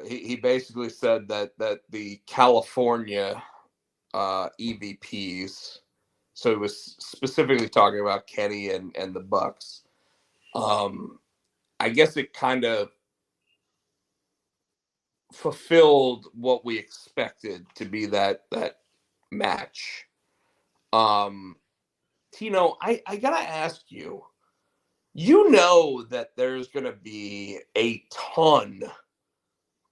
He basically said that the California EVPs. So he was specifically talking about Kenny and the Bucks. I guess it kind of fulfilled what we expected to be that match. Tino, I gotta ask you. You know that there's gonna be a ton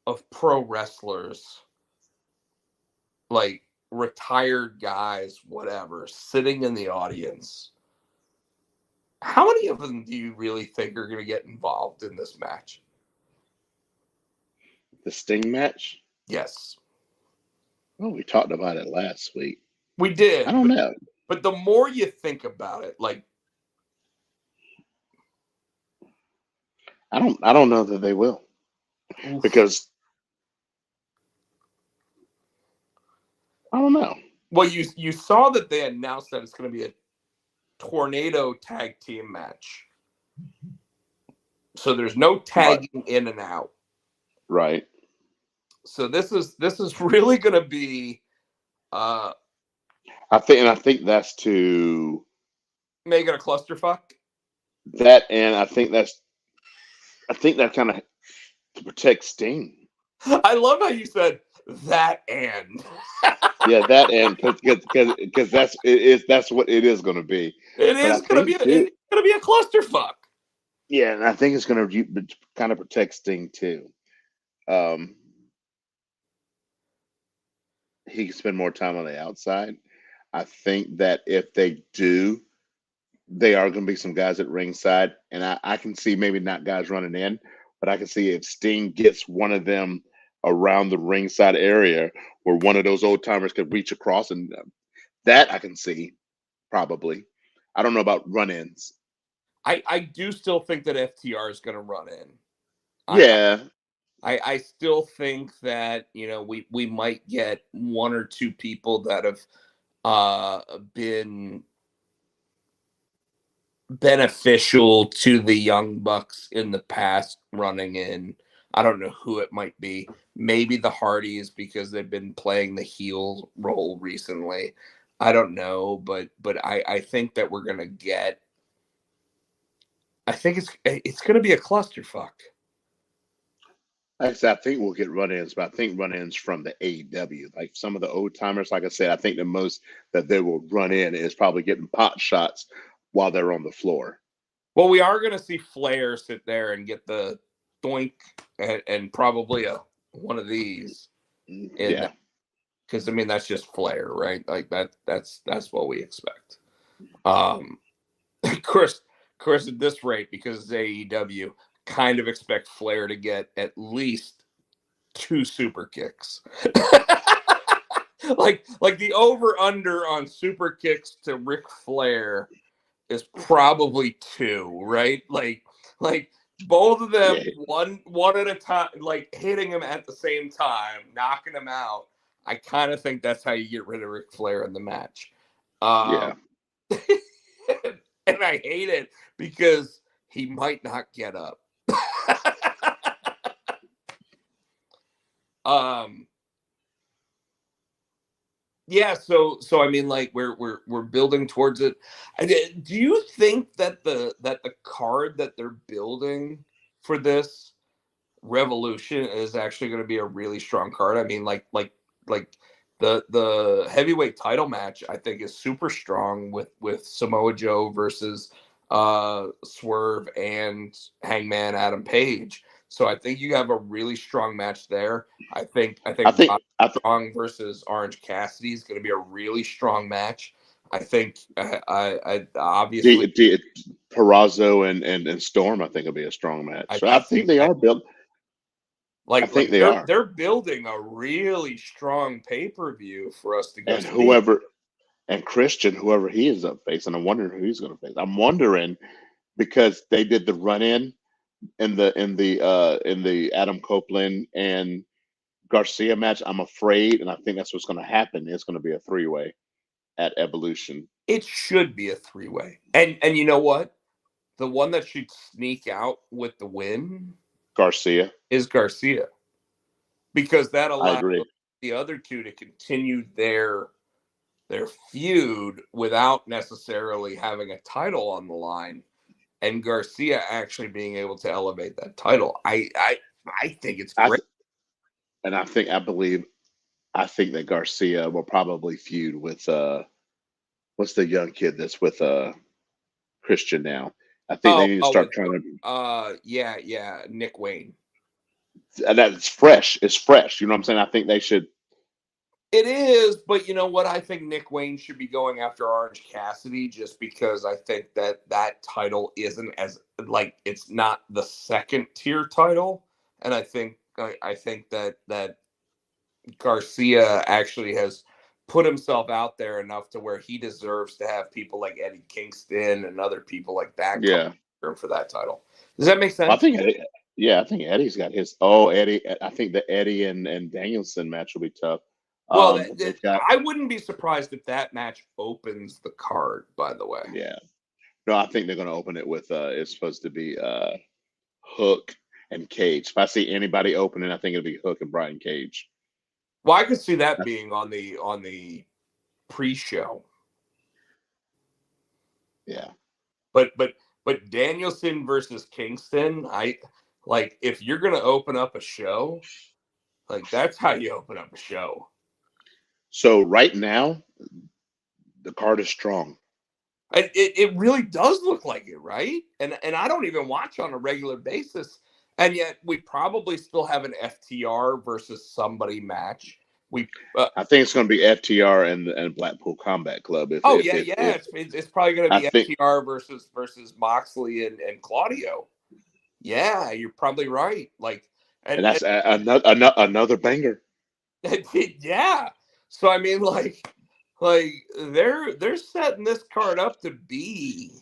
of pro wrestlers, like retired guys, whatever, sitting in the audience How many of them do you really think are going to get involved in this match? The Sting match? Yes. Oh, we talked about it last week. We did. I don't know. But the more you think about it, like, I don't know that they will. oof. Because I don't know. Well, you saw that they announced that it's going to be a tornado tag team match. So there's no tagging in and out. Right. So this is really going to be I think that's to make it a clusterfuck. that, and I think that kind of to protect Sting. I love how you said that and. Yeah, that and because that's what it is going to be. It But I is going to be think too, it's going to be a clusterfuck. yeah, and I think it's going to kind of protect Sting too. He can spend more time on the outside. I think that if they do, they are going to be some guys at ringside, and I can see maybe not guys running in, but I can see if Sting gets one of them around the ringside area where one of those old timers could reach across, and that I can see probably. I don't know about run-ins. I do still think that FTR is going to run in. Yeah, I still think that, you know, we might get one or two people that have been beneficial to the Young Bucks in the past running in. I don't know who it might be. Maybe the Hardys because they've been playing the heel role recently. I don't know, but I think that we're gonna get. I think it's gonna be a clusterfuck. like I said, I think we'll get run-ins, but I think run-ins from the AEW. Like some of the old timers, like I said, I think the most that they will run in is probably getting pot shots while they're on the floor. Well, we are gonna see Flair sit there and get the doink and probably one of these in Yeah. because I mean that's just Flair, right? Like that's what we expect. Of course, at this rate, because it's AEW, kind of expect Flair to get at least 2 super kicks. like the over under on super kicks to Ric Flair is probably 2, right? Like both of them Yeah. one at a time, like hitting him at the same time, knocking him out. I kind of think that's how you get rid of Ric Flair in the match. Yeah. And I hate it because he might not get up. Yeah, so I mean, like we're building towards it. Do you think that the card that they're building for this Revolution is actually going to be a really strong card? I mean, like the heavyweight title match, I think is super strong with Samoa Joe versus Swerve and Hangman Adam Page. So I think you have a really strong match there. I think I think Strong versus Orange Cassidy is going to be a really strong match. I think I obviously Perazzo and Storm, I think will be a strong match. So I think think they that are built. I think they are. they're building a really strong pay-per-view for us to go And see. Christian, whoever he is up facing, I'm wondering who he's going to face. I'm wondering because they did the run in the Adam Copeland and Garcia match. I'm afraid, and I think that's what's going to happen. It's going to be a 3-way at Evolution. It should be a 3-way. And you know what? The one that should sneak out with the win Garcia. is Garcia. Because that I allows agree. the other two to continue their feud without necessarily having a title on the line, and Garcia actually being able to elevate that title. I think it's great. And I think that Garcia will probably feud with what's the young kid that's with Christian now. I think they need to start trying to yeah, Nick Wayne. and that's fresh. It's fresh. You know what I'm saying? I think they should It is, but you know what? I think Nick Wayne should be going after Orange Cassidy just because I think that title isn't as like it's not the second tier title, and I think that Garcia actually has put himself out there enough to where he deserves to have people like Eddie Kingston and other people like that come Yeah. for that title. Does that make I sense? think I think Eddie's got his. Oh, Eddie. I think the Eddie and Danielson match will be tough. Well, But they've got. I wouldn't be surprised if that match opens the card, by the way. Yeah. No, I think they're going to open it with. It's supposed to be Hook and Cage. If I see anybody opening, I think it'll be Hook and Brian Cage. Well, I could see that being on the pre-show. Yeah. But Danielson versus Kingston, I like if you're gonna open up a show, like that's how you open up a show. So right now, the card is strong. It really does look like it, right? And I don't even watch on a regular basis, and yet we probably still have an FTR versus somebody match. I think it's going to be FTR and Blackpool Combat Club. If it's probably going to be I think FTR versus Moxley and Claudio. Yeah, you're probably right. Like, and that's another banger. Yeah. So I mean, like they're setting this card up to be.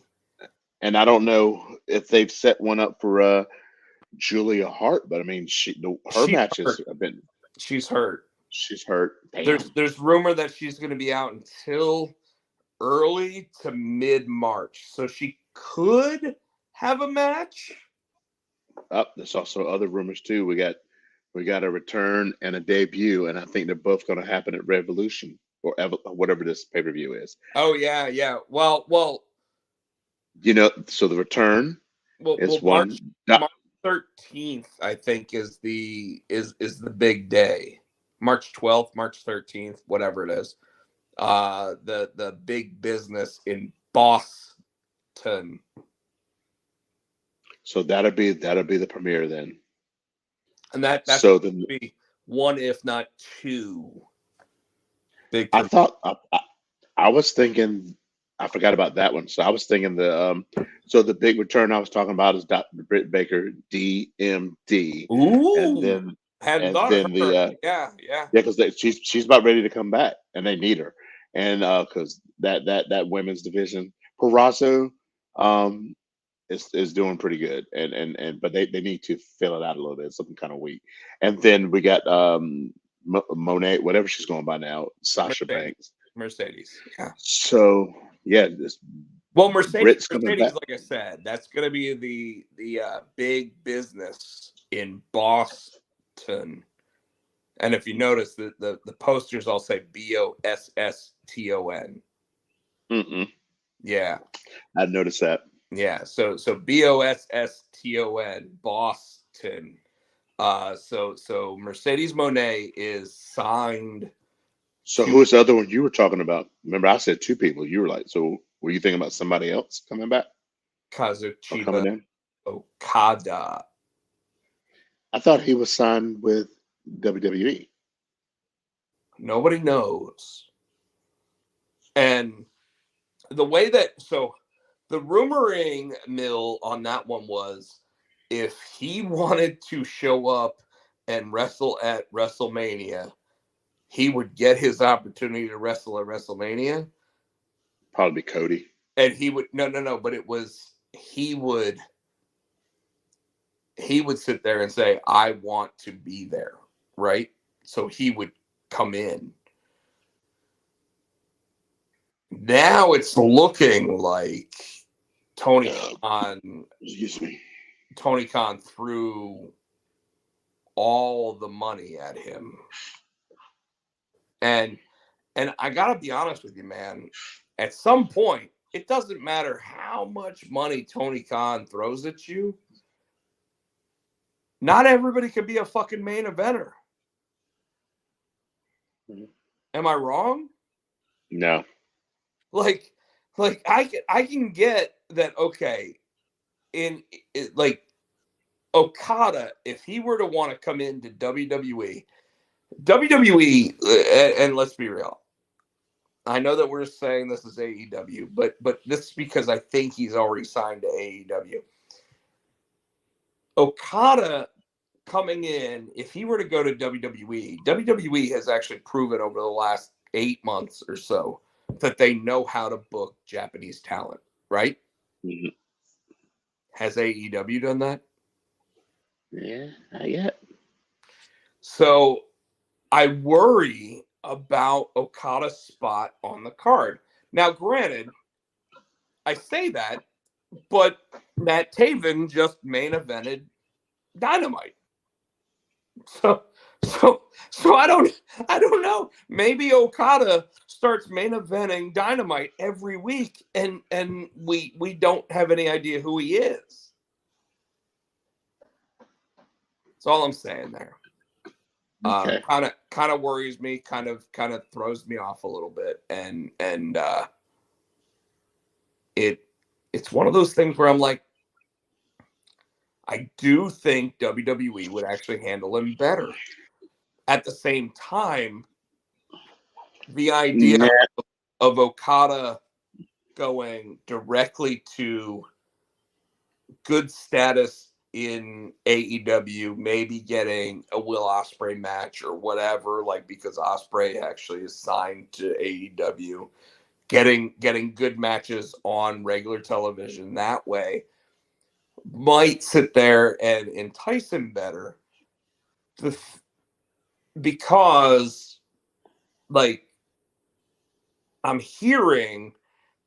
And I don't know if they've set one up for Julia Hart, but I mean, her matches have been. She's hurt. She's hurt. Damn. There's rumor that she's going to be out until early to mid March, so she could have a match. There's also other rumors too. We got a return and a debut, and I think they're both going to happen at Revolution or whatever this pay-per-view is. Oh yeah. Well. So the return is one. March 13th, I think, is the big day. March 12th, March 13th, whatever it is. The big business in Boston. So that'll be the premiere then. And that's so be one, if not two. Big. I thought I was thinking. I forgot about that one. So I was thinking the big return I was talking about is Dr. Britt Baker, DMD. Ooh. And then yeah, because she's about ready to come back, and they need her, and because that women's division, Perazo, is doing pretty good, and but they need to fill it out a little bit. It's something kind of weak, and then we got Monet, whatever she's going by now, Sasha Banks, Mercedes, yeah. So yeah, Mercedes, like I said, that's going to be the big business in Boston. And if you notice, the posters all say BOSSTON. Yeah, I noticed that. Yeah, so BOSSTON, Boston. So Mercedes Moné is signed. So who's the other one you were talking about? Remember, I said two people. You were like, so were you thinking about somebody else coming back? Kazuchika Okada. I thought he was signed with WWE. Nobody knows. And the way that the rumoring mill on that one was if he wanted to show up and wrestle at WrestleMania, he would get his opportunity to wrestle at WrestleMania. Probably Cody. And he would no, but it was he would sit there and say, I want to be there, right? So he would come in. Now it's looking like Tony Khan threw all the money at him. And I gotta be honest with you, man. At some point, it doesn't matter how much money Tony Khan throws at you. Not everybody can be a fucking main eventer. Am I wrong? No. Like I can get that. Okay, like Okada, if he were to want to come into WWE, WWE, and let's be real. I know that we're saying this is AEW, but this is because I think he's already signed to AEW. Okada coming in, if he were to go to WWE has actually proven over the last 8 months or so that they know how to book Japanese talent, right? Mm-hmm. Has AEW done that? Yeah, not yet. So I worry about Okada's spot on the card. Now, granted, I say that, but Matt Taven just main evented Dynamite. So I don't know. Maybe Okada starts main eventing Dynamite every week, and we don't have any idea who he is. That's all I'm saying there. Okay. Kind of worries me, kind of throws me off a little bit, and it's one of those things where I'm like, I do think WWE would actually handle him better. At the same time, the idea of Okada going directly to good status in AEW, maybe getting a Will Ospreay match or whatever, like because Ospreay actually is signed to AEW, getting good matches on regular television that way might sit there and entice him better. Because, like, I'm hearing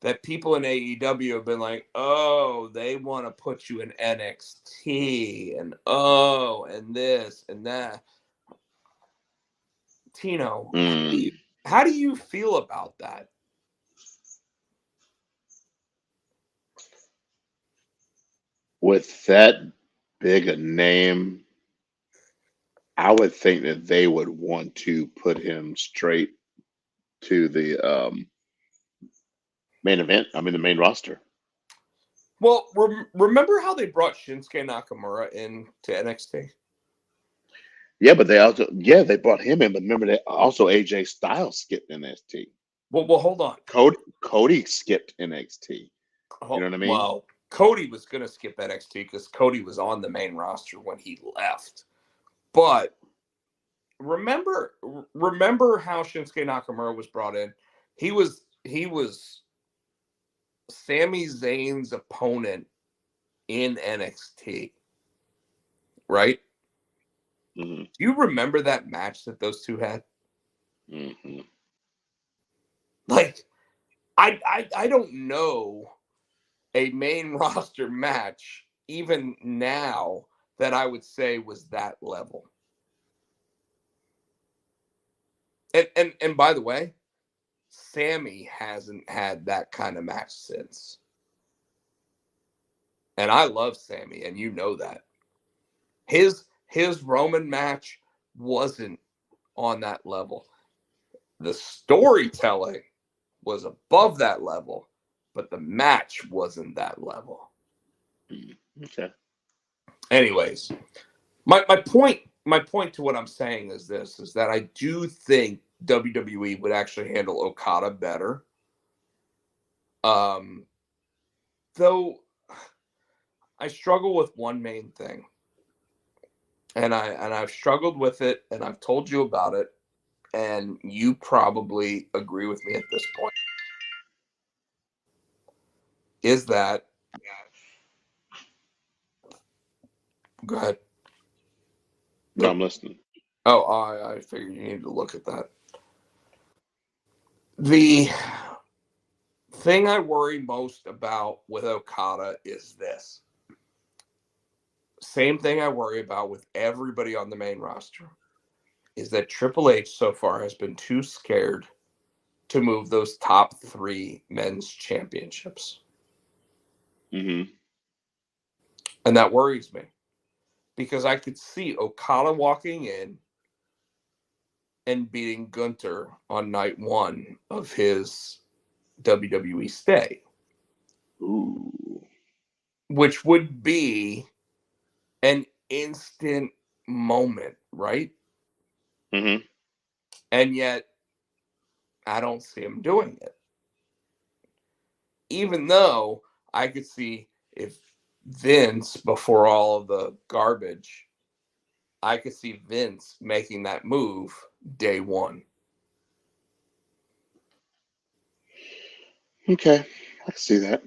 that people in AEW have been like, oh, they want to put you in NXT, and oh, and this and that. Tino, how do you feel about that? With that big a name, I would think that they would want to put him straight to the main event. I mean, the main roster. Well, remember how they brought Shinsuke Nakamura into NXT? Yeah, but they brought him in. But remember that also AJ Styles skipped NXT. Well, hold on. Cody skipped NXT. You know what I mean? Well, Cody was going to skip NXT because Cody was on the main roster when he left. But remember how Shinsuke Nakamura was brought in? He was Sami Zayn's opponent in NXT, right? Mm-hmm. Do you remember that match that those two had? Mm-hmm. Like, I don't know a main roster match even now that I would say was that level. And by the way, Sammy hasn't had that kind of match since. And I love Sammy, and you know that. His Roman match wasn't on that level. The storytelling was above that level, but the match wasn't that level. Okay. Anyways, my point to what I'm saying is this: is that I do think WWE would actually handle Okada better. Though I struggle with one main thing, and I've struggled with it, and I've told you about it, and you probably agree with me at this point. Is that go ahead? No, I'm listening. Oh, I figured you needed to look at that. The thing I worry most about with Okada is this. Same thing I worry about with everybody on the main roster is that Triple H so far has been too scared to move those top 3 men's championships. Mm-hmm. And that worries me because I could see Okada walking in and beating Gunther on night 1 of his WWE stay. Ooh. Which would be an instant moment, right? Mm-hmm. And yet, I don't see him doing it. Even though I could see if Vince, before all of the garbage, I could see Vince making that move day one. Okay, I can see that.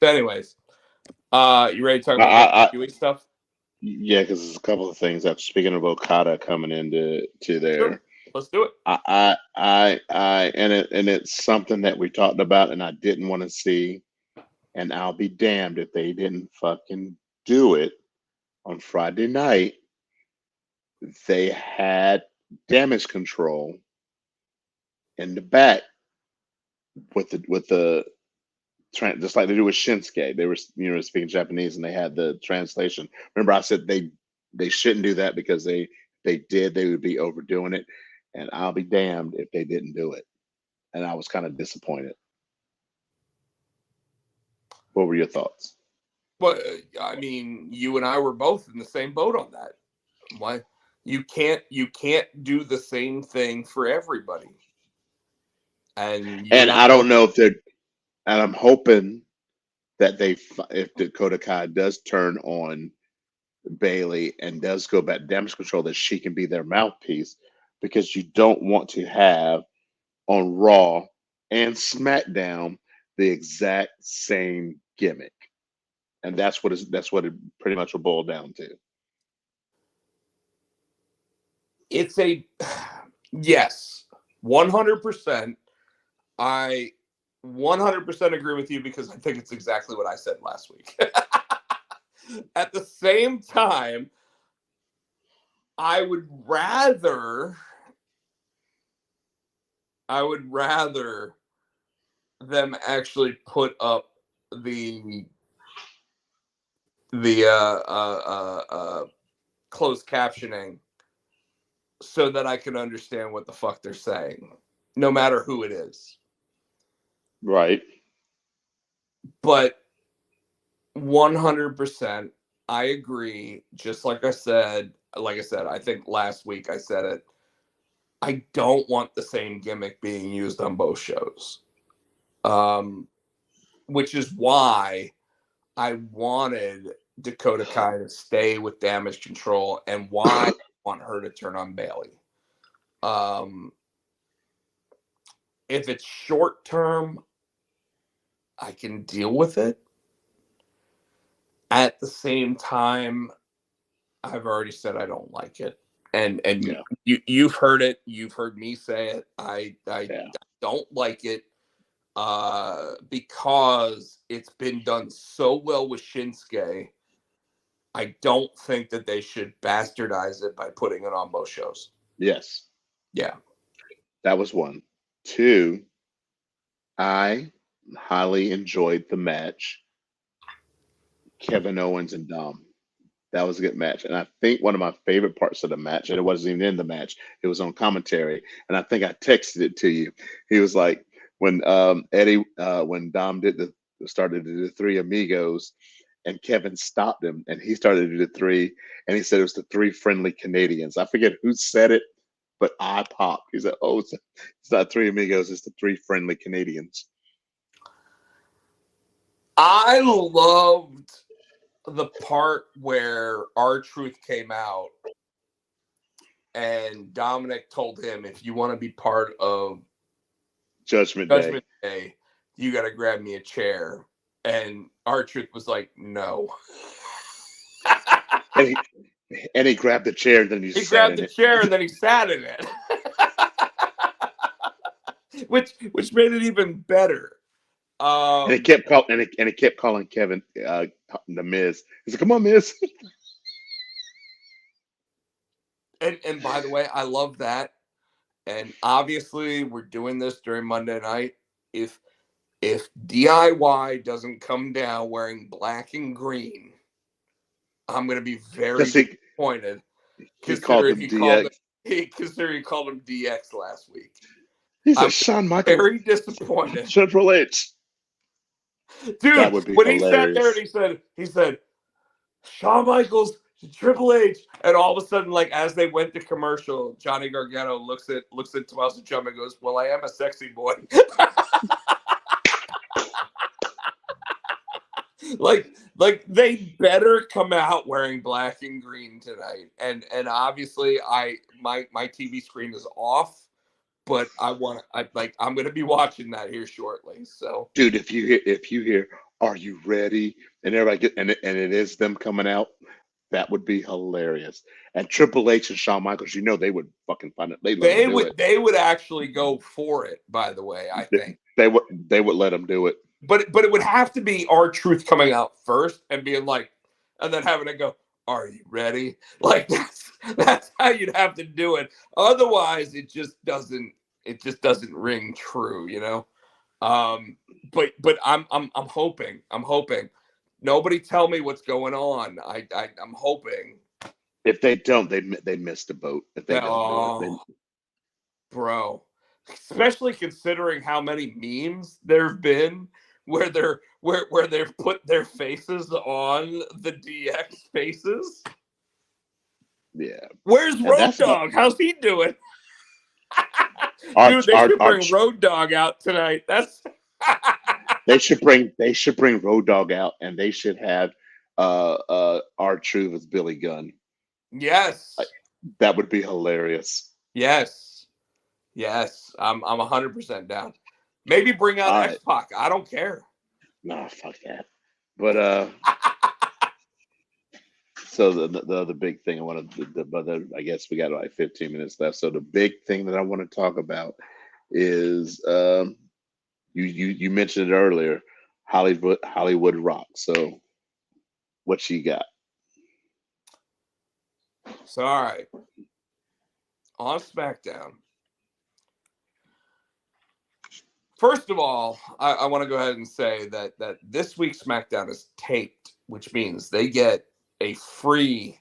So anyways, you ready to talk about WWE stuff? Yeah, because there's a couple of things. After speaking of Okada coming into there, sure. Let's do it. And it's something that we talked about, and I didn't want to see, and I'll be damned if they didn't fucking do it on Friday night. They had Damage Control in the back with the just like they do with Shinsuke. They were speaking Japanese and they had the translation. Remember, I said they shouldn't do that because they would be overdoing it, and I'll be damned if they didn't do it. And I was kind of disappointed. What were your thoughts? Well, I mean, you and I were both in the same boat on that. Why you can't do the same thing for everybody. And I don't know if they're, and I'm hoping that if Dakota Kai does turn on Bailey and does go back to Damage Control, that she can be their mouthpiece, because you don't want to have on Raw and SmackDown the exact same gimmick, and that's what it pretty much will boil down to. It's yes, 100%. I 100% agree with you because I think it's exactly what I said last week. At the same time, I would rather them actually put up the closed captioning so that I can understand what the fuck they're saying, no matter who it is. Right. But 100%, I agree. Just like I said, I think last week I said it. I don't want the same gimmick being used on both shows. Which is why I wanted Dakota Kai to stay with Damage Control and why I want her to turn on Bailey. If it's short term, I can deal with it. At the same time, I've already said I don't like it. And yeah. You've heard it. You've heard me say it. I don't like it because it's been done so well with Shinsuke. I don't think that they should bastardize it by putting it on both shows. Yes. Yeah. That was one. Two, I highly enjoyed the match. Kevin Owens and Dom. That was a good match. And I think one of my favorite parts of the match, and it wasn't even in the match, it was on commentary. And I think I texted it to you. He was like, when when Dom started to do the Three Amigos, and Kevin stopped him, and he started to do the three, and he said it was the Three Friendly Canadians. I forget who said it, but I popped. He said, "Oh, it's not Three Amigos, it's the Three Friendly Canadians." I loved the part where R-Truth came out and Dominic told him, if you want to be part of Judgment Day, you got to grab me a chair. And R-Truth was like, no. and he grabbed the chair, and then he grabbed the chair and then he sat in it. which made it even better. And he kept calling Kevin the Miz. He said, "Come on, Miz." And by the way, I love that. And obviously, we're doing this during Monday night. If DIY doesn't come down wearing black and green, I'm going to be very disappointed. Considering he called him DX last week. He said, "Shawn Michaels." Very disappointed. Triple H. Dude, when hilarious. He sat there and he said, Shawn Michaels Triple H, and all of a sudden, like as they went to commercial, Johnny Gargano looks at Tommaso Ciampa and goes, "Well, I am a sexy boy." like they better come out wearing black and green tonight, and obviously my TV screen is off, but I'm gonna be watching that here shortly. So, dude, if you hear, "Are you ready?" and everybody and it is them coming out, that would be hilarious. And Triple H and Shawn Michaels, they would fucking find it. They let them do it. They would actually go for it. By the way, I think they would let them do it. But it would have to be R-Truth coming out first and being like, and then having to go, "Are you ready?" Like that's how you'd have to do it. Otherwise, it just doesn't ring true, you know. But I'm hoping. Nobody tell me what's going on. I'm hoping. If they don't, they missed the boat. If they don't do it, bro. Especially considering how many memes there've been where they've put their faces on the DX faces. Yeah. Where's Road Dogg? How's he doing? Dude, they should bring Road Dogg out tonight. That's they should bring Road Dogg out, and they should have R-Truth as Billy Gunn. Yes. That would be hilarious. Yes. I'm 100% down. Maybe bring out X-Pac. I don't care. No, fuck that. But so the other big thing I wanted to, I guess we got like 15 minutes left. So the big thing that I want to talk about is you mentioned it earlier, Hollywood Rock. So what you got? So all right. On SmackDown. First of all, I want to go ahead and say that this week's SmackDown is taped, which means they get a free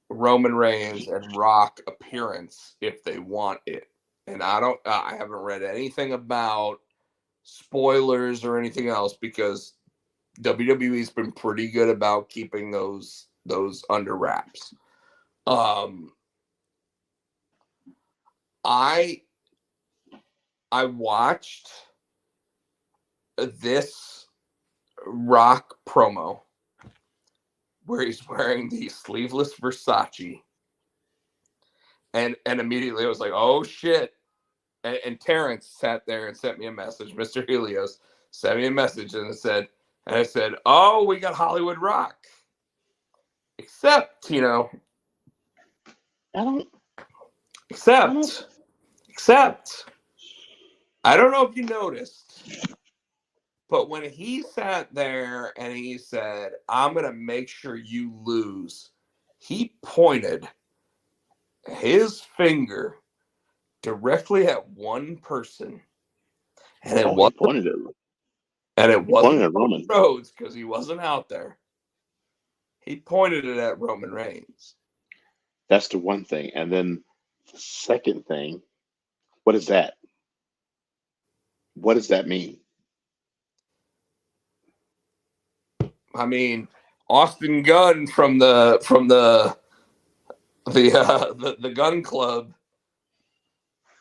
Roman Reigns and Rock appearance if they want it. And I haven't read anything about spoilers or anything else because WWE's been pretty good about keeping those under wraps. I watched this Rock promo where he's wearing the sleeveless Versace, and immediately I was like, "Oh shit!" And Terrence sat there and sent me a message. Mr. Helios sent me a message and I said, "Oh, we got Hollywood Rock." Except Tino, except I don't know if you noticed, but when he sat there and he said, "I'm going to make sure you lose," he pointed his finger directly at one person. And it wasn't Roman Rhodes because he wasn't out there. He pointed it at Roman Reigns. That's the one thing. And then the second thing, what is that? What does that mean? I mean, Austin Gunn from the gun club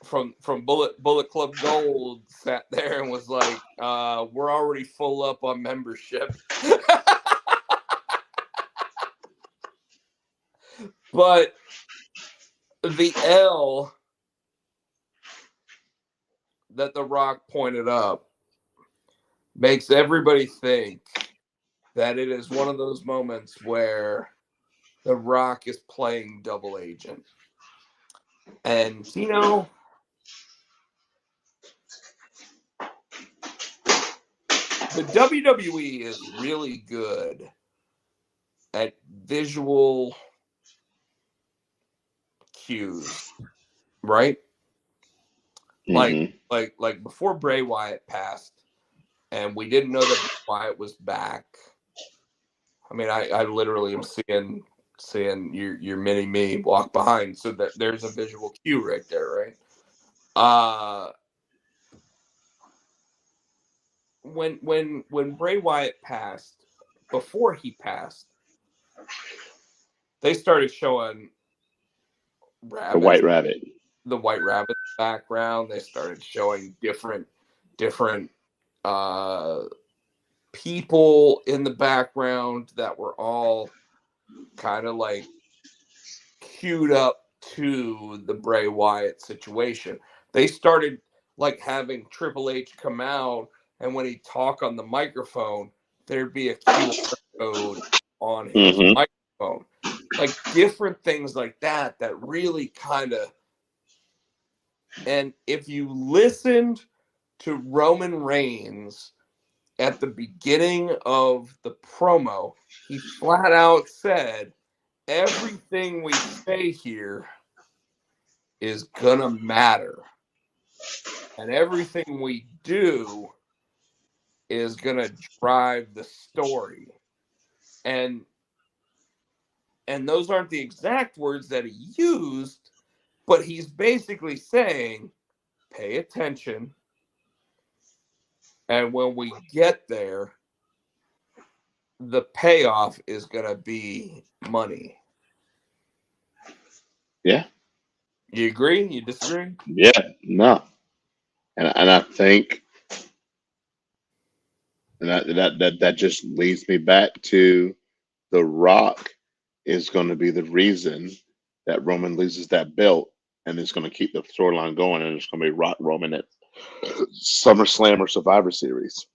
from Bullet Club Gold sat there and was like, "We're already full up on membership." But the L that The Rock pointed up makes everybody think that it is one of those moments where The Rock is playing double agent. And, you know, the WWE is really good at visual cues, right? Mm-hmm. Like before Bray Wyatt passed, and we didn't know that Wyatt was back. I mean, I literally am seeing your mini me walk behind, so that there's a visual cue right there, right? When Bray Wyatt passed, before he passed, they started showing The rabbits, White Rabbit. the white rabbit background. They started showing different people in the background that were all kind of like queued up to the Bray Wyatt situation. They started like having Triple H come out, and when he talk on the microphone, there'd be a QR code on his Mm-hmm. microphone. Like different things like that that really kind of. And if you listened to Roman Reigns at the beginning of the promo, he flat out said, everything we say here is gonna matter, and everything we do is gonna drive the story. And those aren't the exact words that he used, but he's basically saying, pay attention, and when we get there, the payoff is gonna be money. Yeah. You agree? You disagree? Yeah. No. And I think that just leads me back to The Rock is going to be the reason that Roman loses that belt, and it's going to keep the storyline going, and it's going to be Rock Roman at SummerSlam or Survivor Series.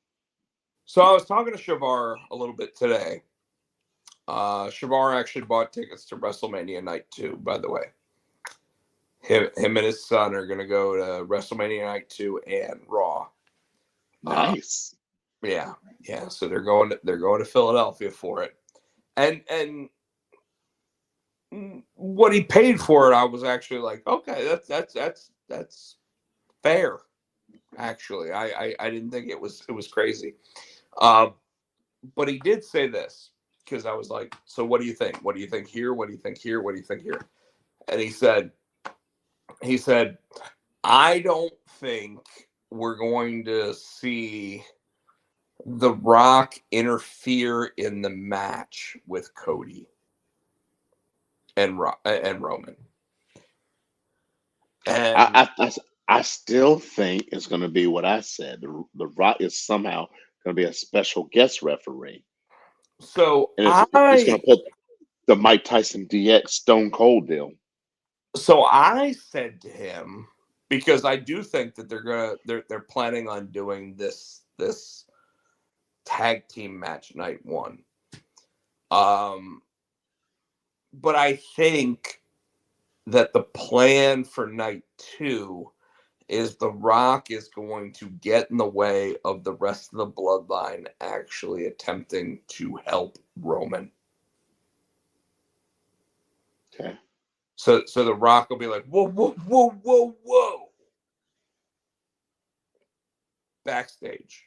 So I was talking to Shavar a little bit today. Shavar actually bought tickets to WrestleMania Night 2, by the way. Him and his son are going to go to WrestleMania Night 2 and Raw. Nice. Yeah. So they're going to Philadelphia for it. And what he paid for it, I was actually like, okay, that's fair. Actually, I didn't think it was crazy. But he did say this, because I was like, so what do you think? What do you think here? What do you think here? What do you think here? And he said, I don't think we're going to see The Rock interfere in the match with Cody and Roman. And I still think it's going to be what I said. The Rock is somehow going to be a special guest referee, so and it's going to put the Mike Tyson DX Stone Cold deal. So I said to him, because I do think that they're planning on doing this tag team match night 1. But I think that the plan for night 2 is The Rock is going to get in the way of the rest of the bloodline actually attempting to help Roman. Okay. So The Rock will be like, whoa. Backstage.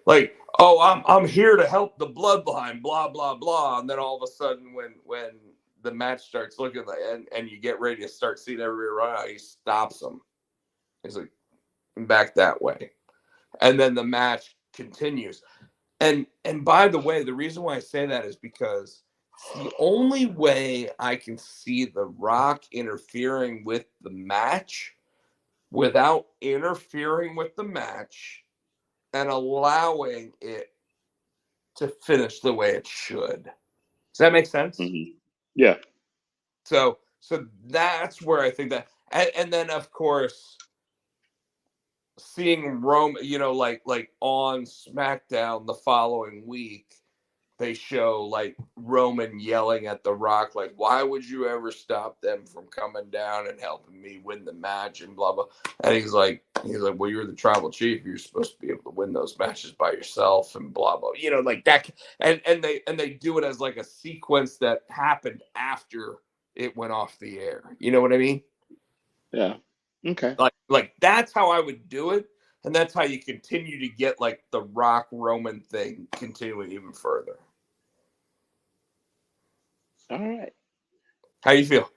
Like, oh, I'm here to help the bloodline, blah, blah, blah. And then all of a sudden when the match starts looking like, and you get ready to start seeing everybody run out, he stops them. He's like, back that way. And then the match continues. And by the way, the reason why I say that is because the only way I can see The Rock interfering with the match without interfering with the match and allowing it to finish the way it should. Does that make sense? Mm-hmm. Yeah. So that's where I think that, and then of course, seeing Roman, like on SmackDown the following week, they show like Roman yelling at The Rock, like, why would you ever stop them from coming down and helping me win the match and blah, blah. And he's like, well, you're the tribal chief. You're supposed to be able to win those matches by yourself and blah, blah, like that. And they do it as like a sequence that happened after it went off the air. You know what I mean? Yeah. Okay. Like that's how I would do it. And that's how you continue to get like the Rock Roman thing continuing even further. All right. How you feel?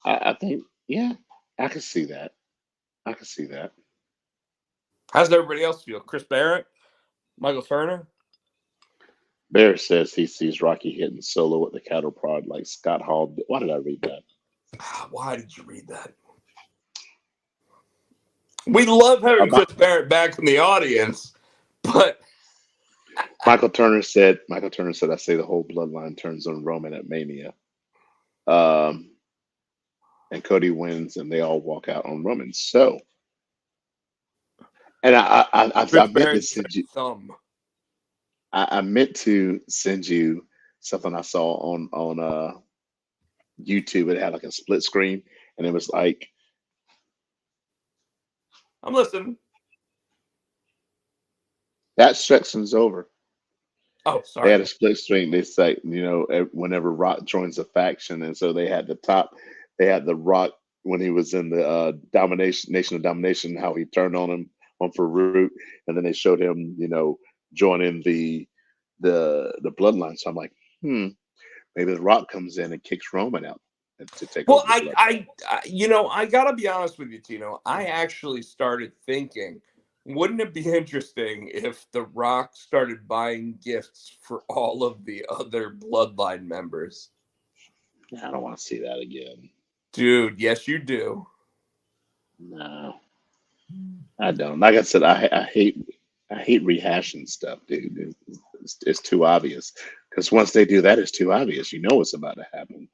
I think, yeah, I can see that. How does everybody else feel? Chris Barrett? Michael Turner? Bear says he sees Rocky hitting Solo with the cattle prod like Scott Hall did. Why did I read that? Why did you read that? We love having Chris Barrett back in the audience, but Michael Turner said, I say the whole bloodline turns on Roman at Mania. And Cody wins and they all walk out on Roman. So, and I meant to send you, I meant to send you something I saw on YouTube. It had like a split screen and it was like, I'm listening. That section's over. Oh, sorry. They had a split screen. They say, whenever Rock joins a faction, and so they had they had the Rock when he was in the Nation of Domination, how he turned on him on Farouk, and then they showed him, joining the bloodline. So I'm like, maybe the Rock comes in and kicks Roman out to take over. Well, I gotta be honest with you, Tino. I actually started thinking, wouldn't it be interesting if The Rock started buying gifts for all of the other bloodline members? I don't want to see that again. Dude, yes, you do. No, I don't. Like I said, I hate rehashing stuff, dude. It's too obvious. Because once they do that, it's too obvious. You know what's about to happen.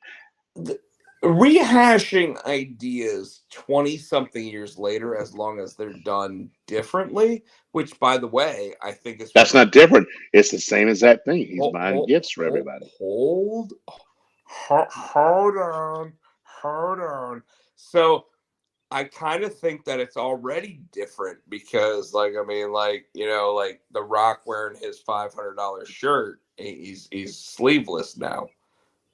Rehashing ideas 20-something years later, as long as they're done differently, which, by the way, I think is... That's not different. It's the same exact thing. He's buying gifts for everybody. Hold on. So I kind of think that it's already different because, The Rock wearing his $500 shirt, he's sleeveless now.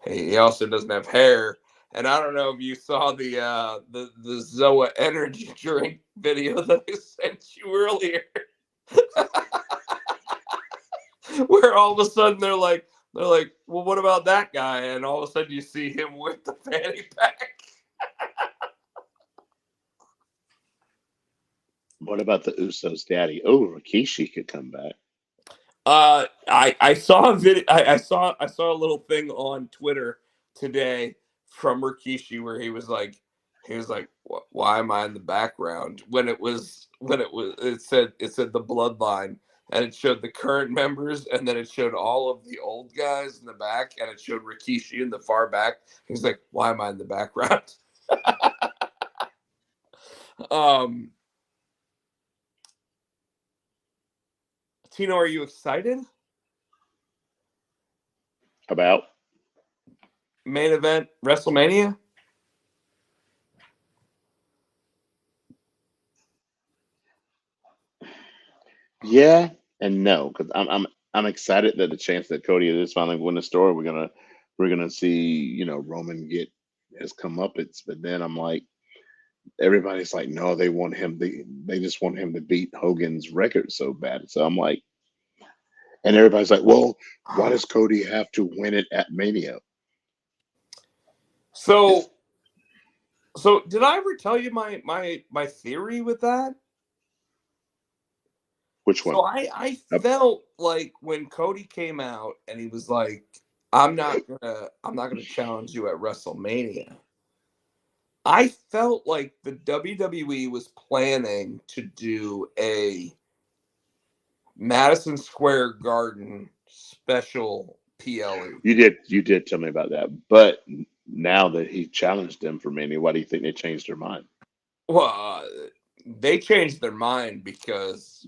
He also doesn't have hair. And I don't know if you saw the Zoa energy drink video that I sent you earlier, where all of a sudden they're like, well, what about that guy? And all of a sudden you see him with the fanny pack. What about the Usos' daddy? Oh, Rikishi could come back. I saw a video. I saw a little thing on Twitter today from Rikishi where he was like, why am I in the background? It said the bloodline, and it showed the current members, and then it showed all of the old guys in the back, and it showed Rikishi in the far back. He's like, why am I in the background? Tino, are you excited about main event WrestleMania? Yeah and no, because I'm excited that the chance that Cody is finally win the story. We're gonna see Roman get his comeuppance, but then I'm like, everybody's like, no, they want him. They just want him to beat Hogan's record so bad. So I'm like, and everybody's like, well, why does Cody have to win it at Mania? So did I ever tell you my theory with that? Which one? So I felt like when Cody came out and he was like, I'm not gonna challenge you at WrestleMania. I felt like the WWE was planning to do a Madison Square Garden special PLE. You did tell me about that, but now that he challenged them for Mania, why do you think they changed their mind? Well, they changed their mind because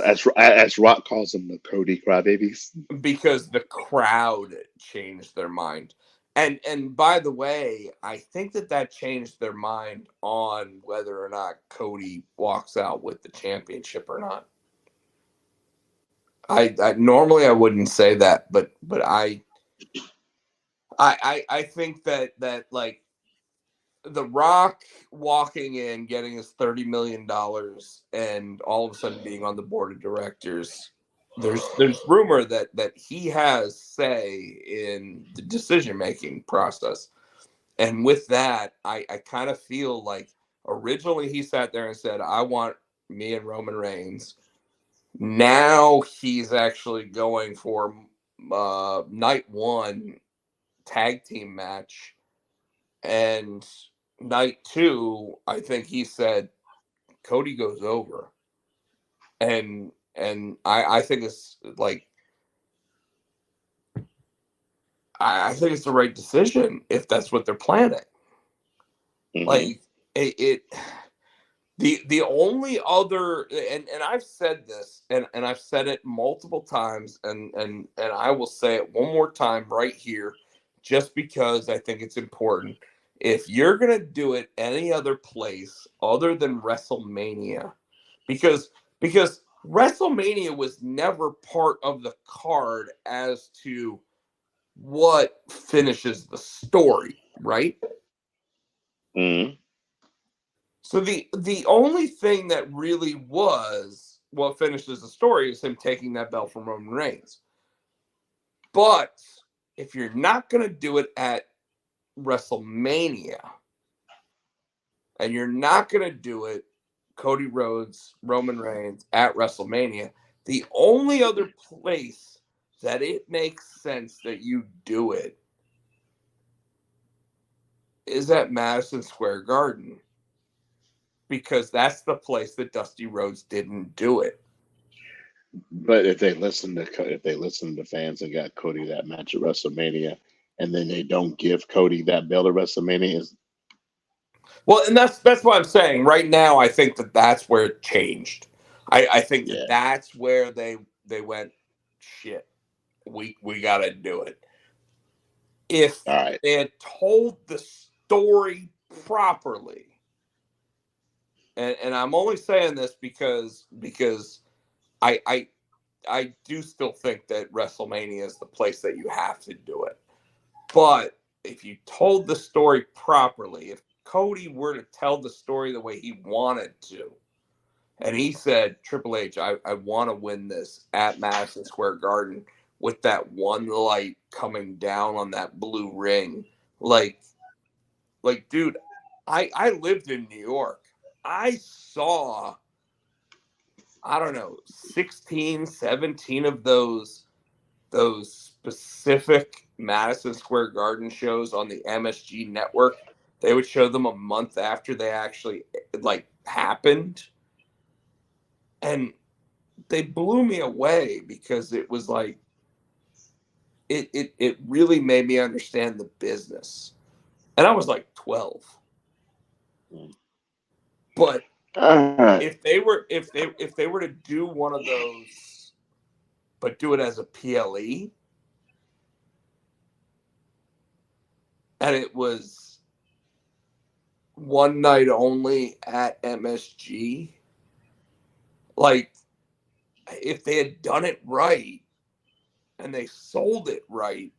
as Rock calls them, the Cody crybabies. Because the crowd changed their mind. And by the way, I think that changed their mind on whether or not Cody walks out with the championship or not. I normally I wouldn't say that, but I think that like The Rock walking in, getting his $30 million, and all of a sudden being on the board of directors, there's rumor that he has say in the decision-making process. And with that, I kind of feel like originally he sat there and said, I want me and Roman Reigns. Now he's actually going for night one tag team match, and night two, I think he said Cody goes over, and I think it's like I think it's the right decision if that's what they're planning. Mm-hmm. Like it the only other, and I've said this, and I've said it multiple times, and I will say it one more time right here, just because I think it's important. If you're gonna do it any other place other than WrestleMania, because WrestleMania was never part of the card as to what finishes the story, right? Mm-hmm. So the only thing that really was what finishes the story is him taking that belt from Roman Reigns. But if you're not going to do it at WrestleMania, and you're not going to do it Cody Rhodes, Roman Reigns at WrestleMania, the only other place that it makes sense that you do it is at Madison Square Garden, because that's the place that Dusty Rhodes didn't do it. But if they listen to fans and got Cody that match at WrestleMania, and then they don't give Cody that belt at WrestleMania, is Well, and that's what I'm saying. Right now, I think that's where it changed. I think yeah. that's where they went, shit, we got to do it. If All right. they had told the story properly, and I'm only saying this because I do still think that WrestleMania is the place that you have to do it. But if you told the story properly, if Cody were to tell the story the way he wanted to, and he said, Triple H, I want to win this at Madison Square Garden with that one light coming down on that blue ring. Like dude, I lived in New York. I saw, I don't know, 16, 17 of those specific Madison Square Garden shows on the MSG network. They would show them a month after they actually like happened, and they blew me away because it was like it really made me understand the business, and I was like 12. But All right. if they were to do one of those, but do it as a PLE, and it was one night only at MSG, like if they had done it right and they sold it right,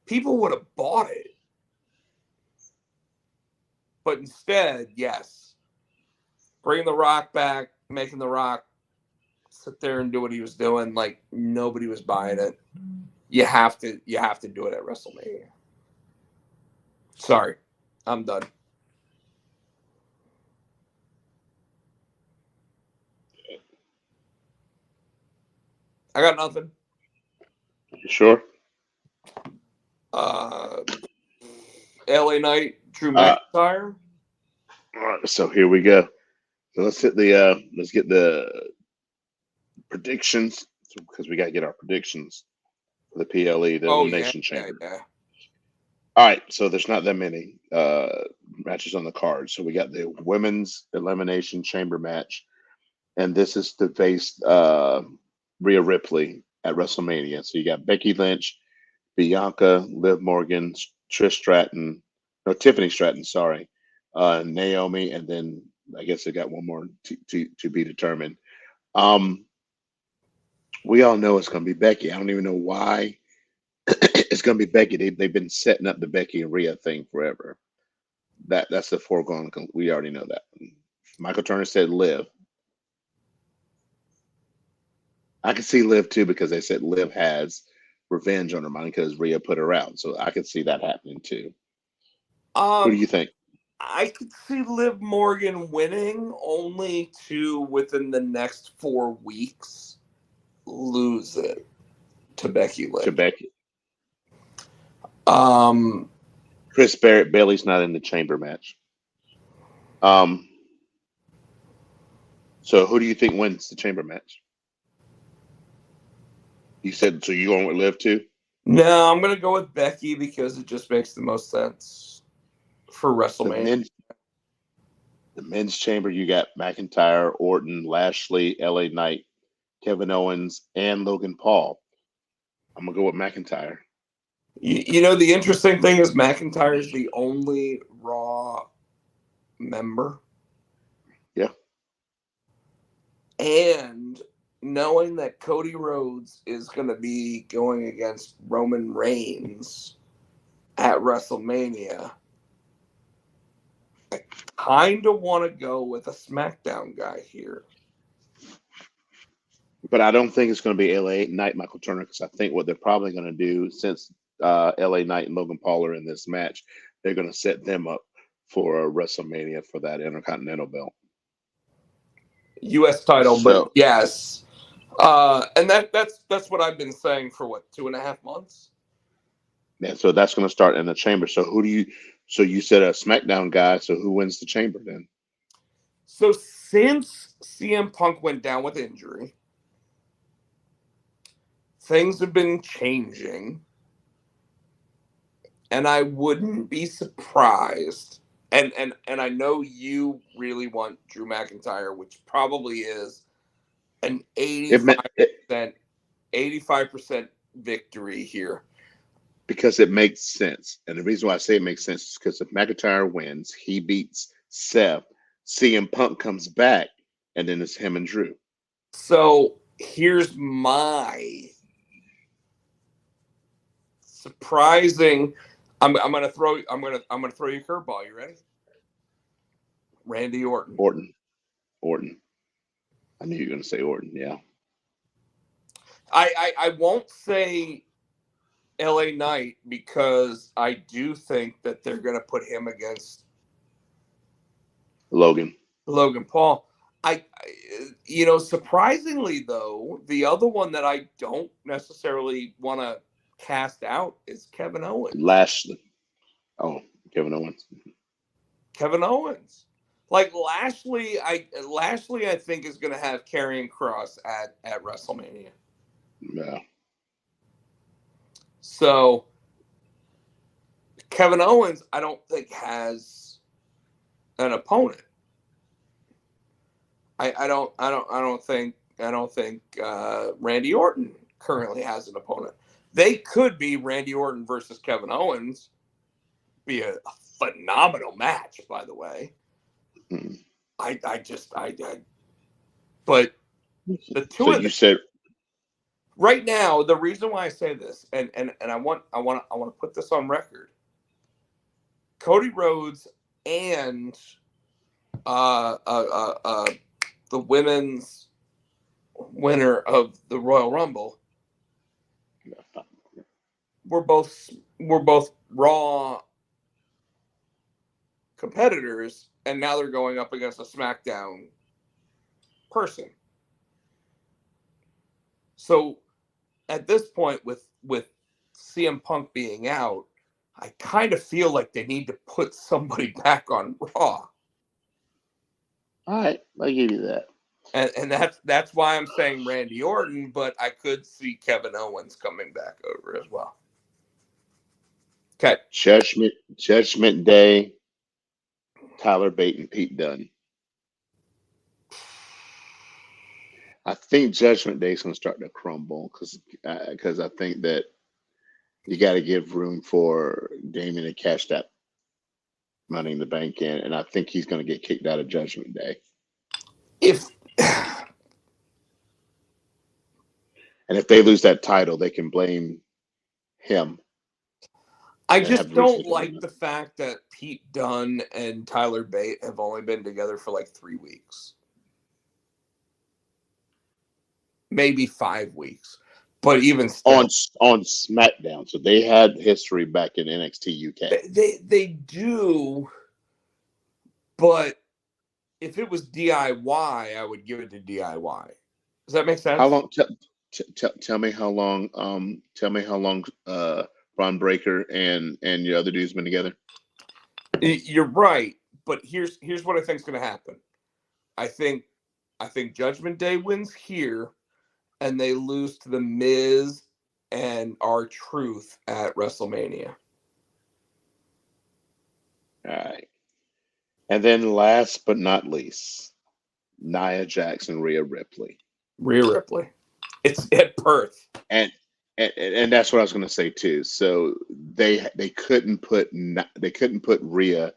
people would have bought it. But instead, yes, bring The Rock back, making The Rock sit there and do what he was doing, like nobody was buying it. You have to do it at WrestleMania. Sorry, I'm done. I got nothing. You sure? LA Knight, Drew McIntyre. All right, so here we go. So let's get the predictions, because we got to get our predictions for the PLE, the Elimination Chamber. Yeah. All right, so there's not that many matches on the card. So we got the Women's Elimination Chamber match, and this is to face Rhea Ripley at WrestleMania. So you got Becky Lynch, Bianca, Liv Morgan, Tiffany Stratton, sorry, Naomi, and then I guess they got one more to be determined. We all know it's going to be Becky. I don't even know why it's going to be Becky. They've been setting up the Becky and Rhea thing forever. That's the foregone. We already know that. Michael Turner said Liv. I can see Liv too, because they said Liv has revenge on her mind because Rhea put her out. So I could see that happening too. What do you think? I could see Liv Morgan winning, only to within the next 4 weeks lose it. to Becky Lynch. To Becky. Um, Chris Bailey's not in the chamber match. So who do you think wins the chamber match? You said so. You going with Liv too? no, I'm gonna go with Becky because it just makes the most sense for WrestleMania. The men's chamber, you got McIntyre, Orton, Lashley, LA Knight, Kevin Owens, and Logan Paul. I'm gonna go with McIntyre. You know, the interesting thing is McIntyre is the only Raw member. Yeah. And knowing that Cody Rhodes is going to be going against Roman Reigns at WrestleMania, I kind of want to go with a SmackDown guy here. But I don't think it's going to be LA Knight, Michael Turner, because I think what they're probably going to do, since LA Knight and Logan Paul are in this match, they're going to set them up for a WrestleMania for that Intercontinental belt. U.S. title, So, but yes. And that's what I've been saying for, 2.5 months? Yeah, so that's going to start in the chamber. So so you said a SmackDown guy, so who wins the chamber then? So since CM Punk went down with injury, things have been changing. And I wouldn't be surprised. And I know you really want Drew McIntyre, which probably is an 85% victory here. Because it makes sense. And the reason why I say it makes sense is because if McIntyre wins, he beats Seth, CM Punk comes back, and then it's him and Drew. So here's my surprising. I'm gonna throw you a curveball. You ready? Randy Orton. Orton. I knew you were gonna say Orton, yeah. I won't say LA Knight because I do think that they're going to put him against Logan Paul. Surprisingly though, the other one that I don't necessarily want to cast out is Kevin Owens. Lashley. Oh, Kevin Owens. Like Lashley, I think is going to have Karrion Kross at WrestleMania. Yeah. So Kevin Owens, I don't think has an opponent. I don't think Randy Orton currently has an opponent. They could be Randy Orton versus Kevin Owens. Be a phenomenal match, by the way. Mm-hmm. But the two so of you said right now, the reason why I say this, and I want to put this on record. Cody Rhodes and the women's winner of the Royal Rumble were both Raw competitors, and now they're going up against a SmackDown person. So at this point, with CM Punk being out, I kind of feel like they need to put somebody back on Raw. All right, I give you that. And that's why I'm saying Randy Orton, but I could see Kevin Owens coming back over as well. Okay. Judgment Day, Tyler Bate and Pete Dunne. I think Judgment Day is going to start to crumble because I think that you got to give room for Damien to cash that Money in the Bank in, and I think he's going to get kicked out of Judgment Day. And if they lose that title, they can blame him. I just don't like the fact that Pete Dunne and Tyler Bate have only been together for like 3 weeks. Maybe 5 weeks. But even still. On SmackDown. So they had history back in NXT UK. They do. But if it was DIY, I would give it to DIY. Does that make sense? Tell me how long. Tell me how long. Braun Breaker and your other dude's been together. You're right, but here's what I think is going to happen. I think Judgment Day wins here, and they lose to the Miz and R-Truth at WrestleMania. All right. And then last but not least, Nia Jax, Rhea Ripley. Rhea Ripley. It's at Perth. And that's what I was going to say too. So they couldn't put Rhea,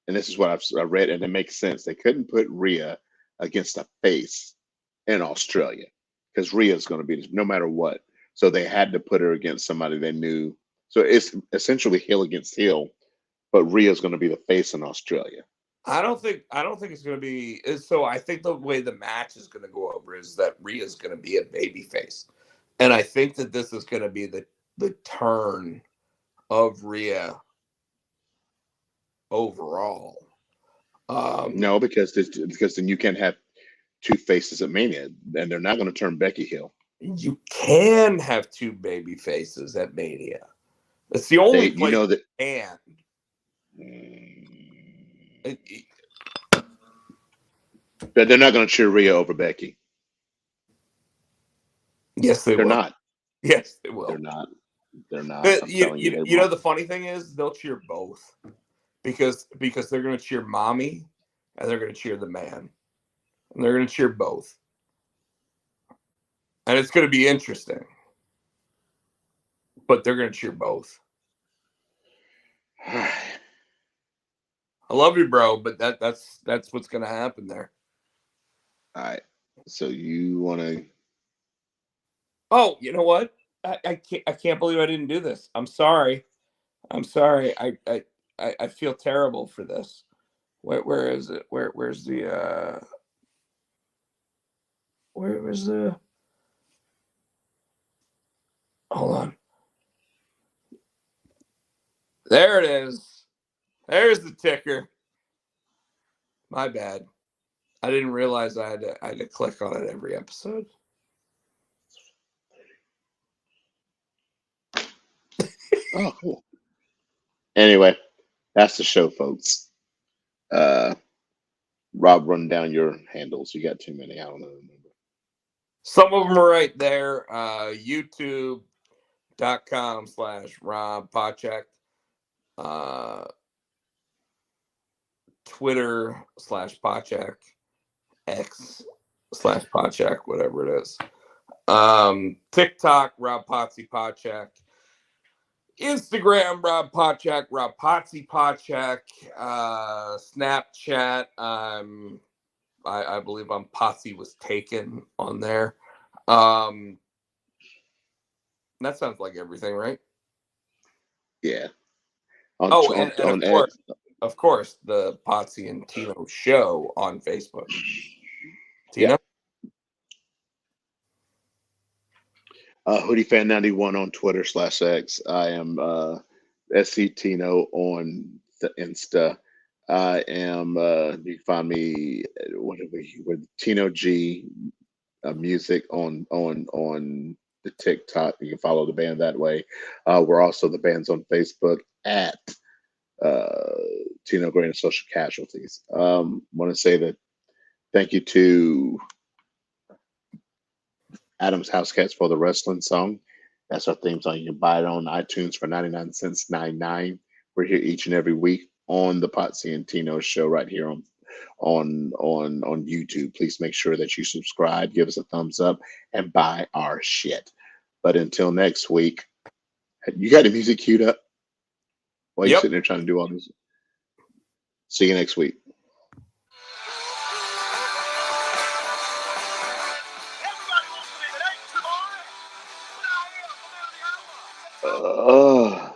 and this is what I read, and it makes sense. They couldn't put Rhea against a face in Australia because Rhea's going to be no matter what. So they had to put her against somebody they knew. So it's essentially heel against heel, but Rhea's going to be the face in Australia. I don't think it's going to be. So I think the way the match is going to go over is that Rhea's going to be a babyface, and I think that this is going to be the turn of Rhea overall. No, because then you can't have two faces at Mania, and they're not going to turn Becky heel. You can have two baby faces at Mania. It's the only place that. And But they're not going to cheer Rhea over Becky. Yes, they're will. Not. Yes, they will. They're not. You know, the funny thing is they'll cheer both because they're going to cheer mommy and they're going to cheer the man, and they're going to cheer both, and it's going to be interesting. But they're going to cheer both. I love you, bro, but that's what's going to happen there. All right. So you want to? Oh, you know what? I can't believe I didn't do this. I'm sorry. I feel terrible for this. Where is it? Where's the hold on. There it is. There's the ticker. My bad. I didn't realize I had to click on it every episode. Oh, cool. Anyway, that's the show, folks. Rob, run down your handles. You got too many. I don't know. Some of them are right there. YouTube.com/Rob Pochek. Twitter/Pochek. X/Pochek, whatever it is. TikTok, Rob Potsy Pochek. Instagram, Rob Pochek, Rob Potsy Pochek. Snapchat, I believe Potsy was taken on there. That sounds like everything, right? Yeah. Of course, the Potsy and Tino show on Facebook. Tino? Yeah. Hoodie Fan 91 on Twitter /X. I am SC Tino on the Insta. I am you can find me with Tino G music on the TikTok. You can follow the band that way. We're also the band's on Facebook at Tino Gray and Social Casualties. Want to say that thank you to Adam's House Cats for the wrestling song. That's our theme song. You can buy it on iTunes for 99 cents, 99. We're here each and every week on the Potsy and Tino show right here on YouTube. Please make sure that you subscribe, give us a thumbs up, and buy our shit. But until next week, you got the music queued up while you're sitting there trying to do all this. See you next week. Oh.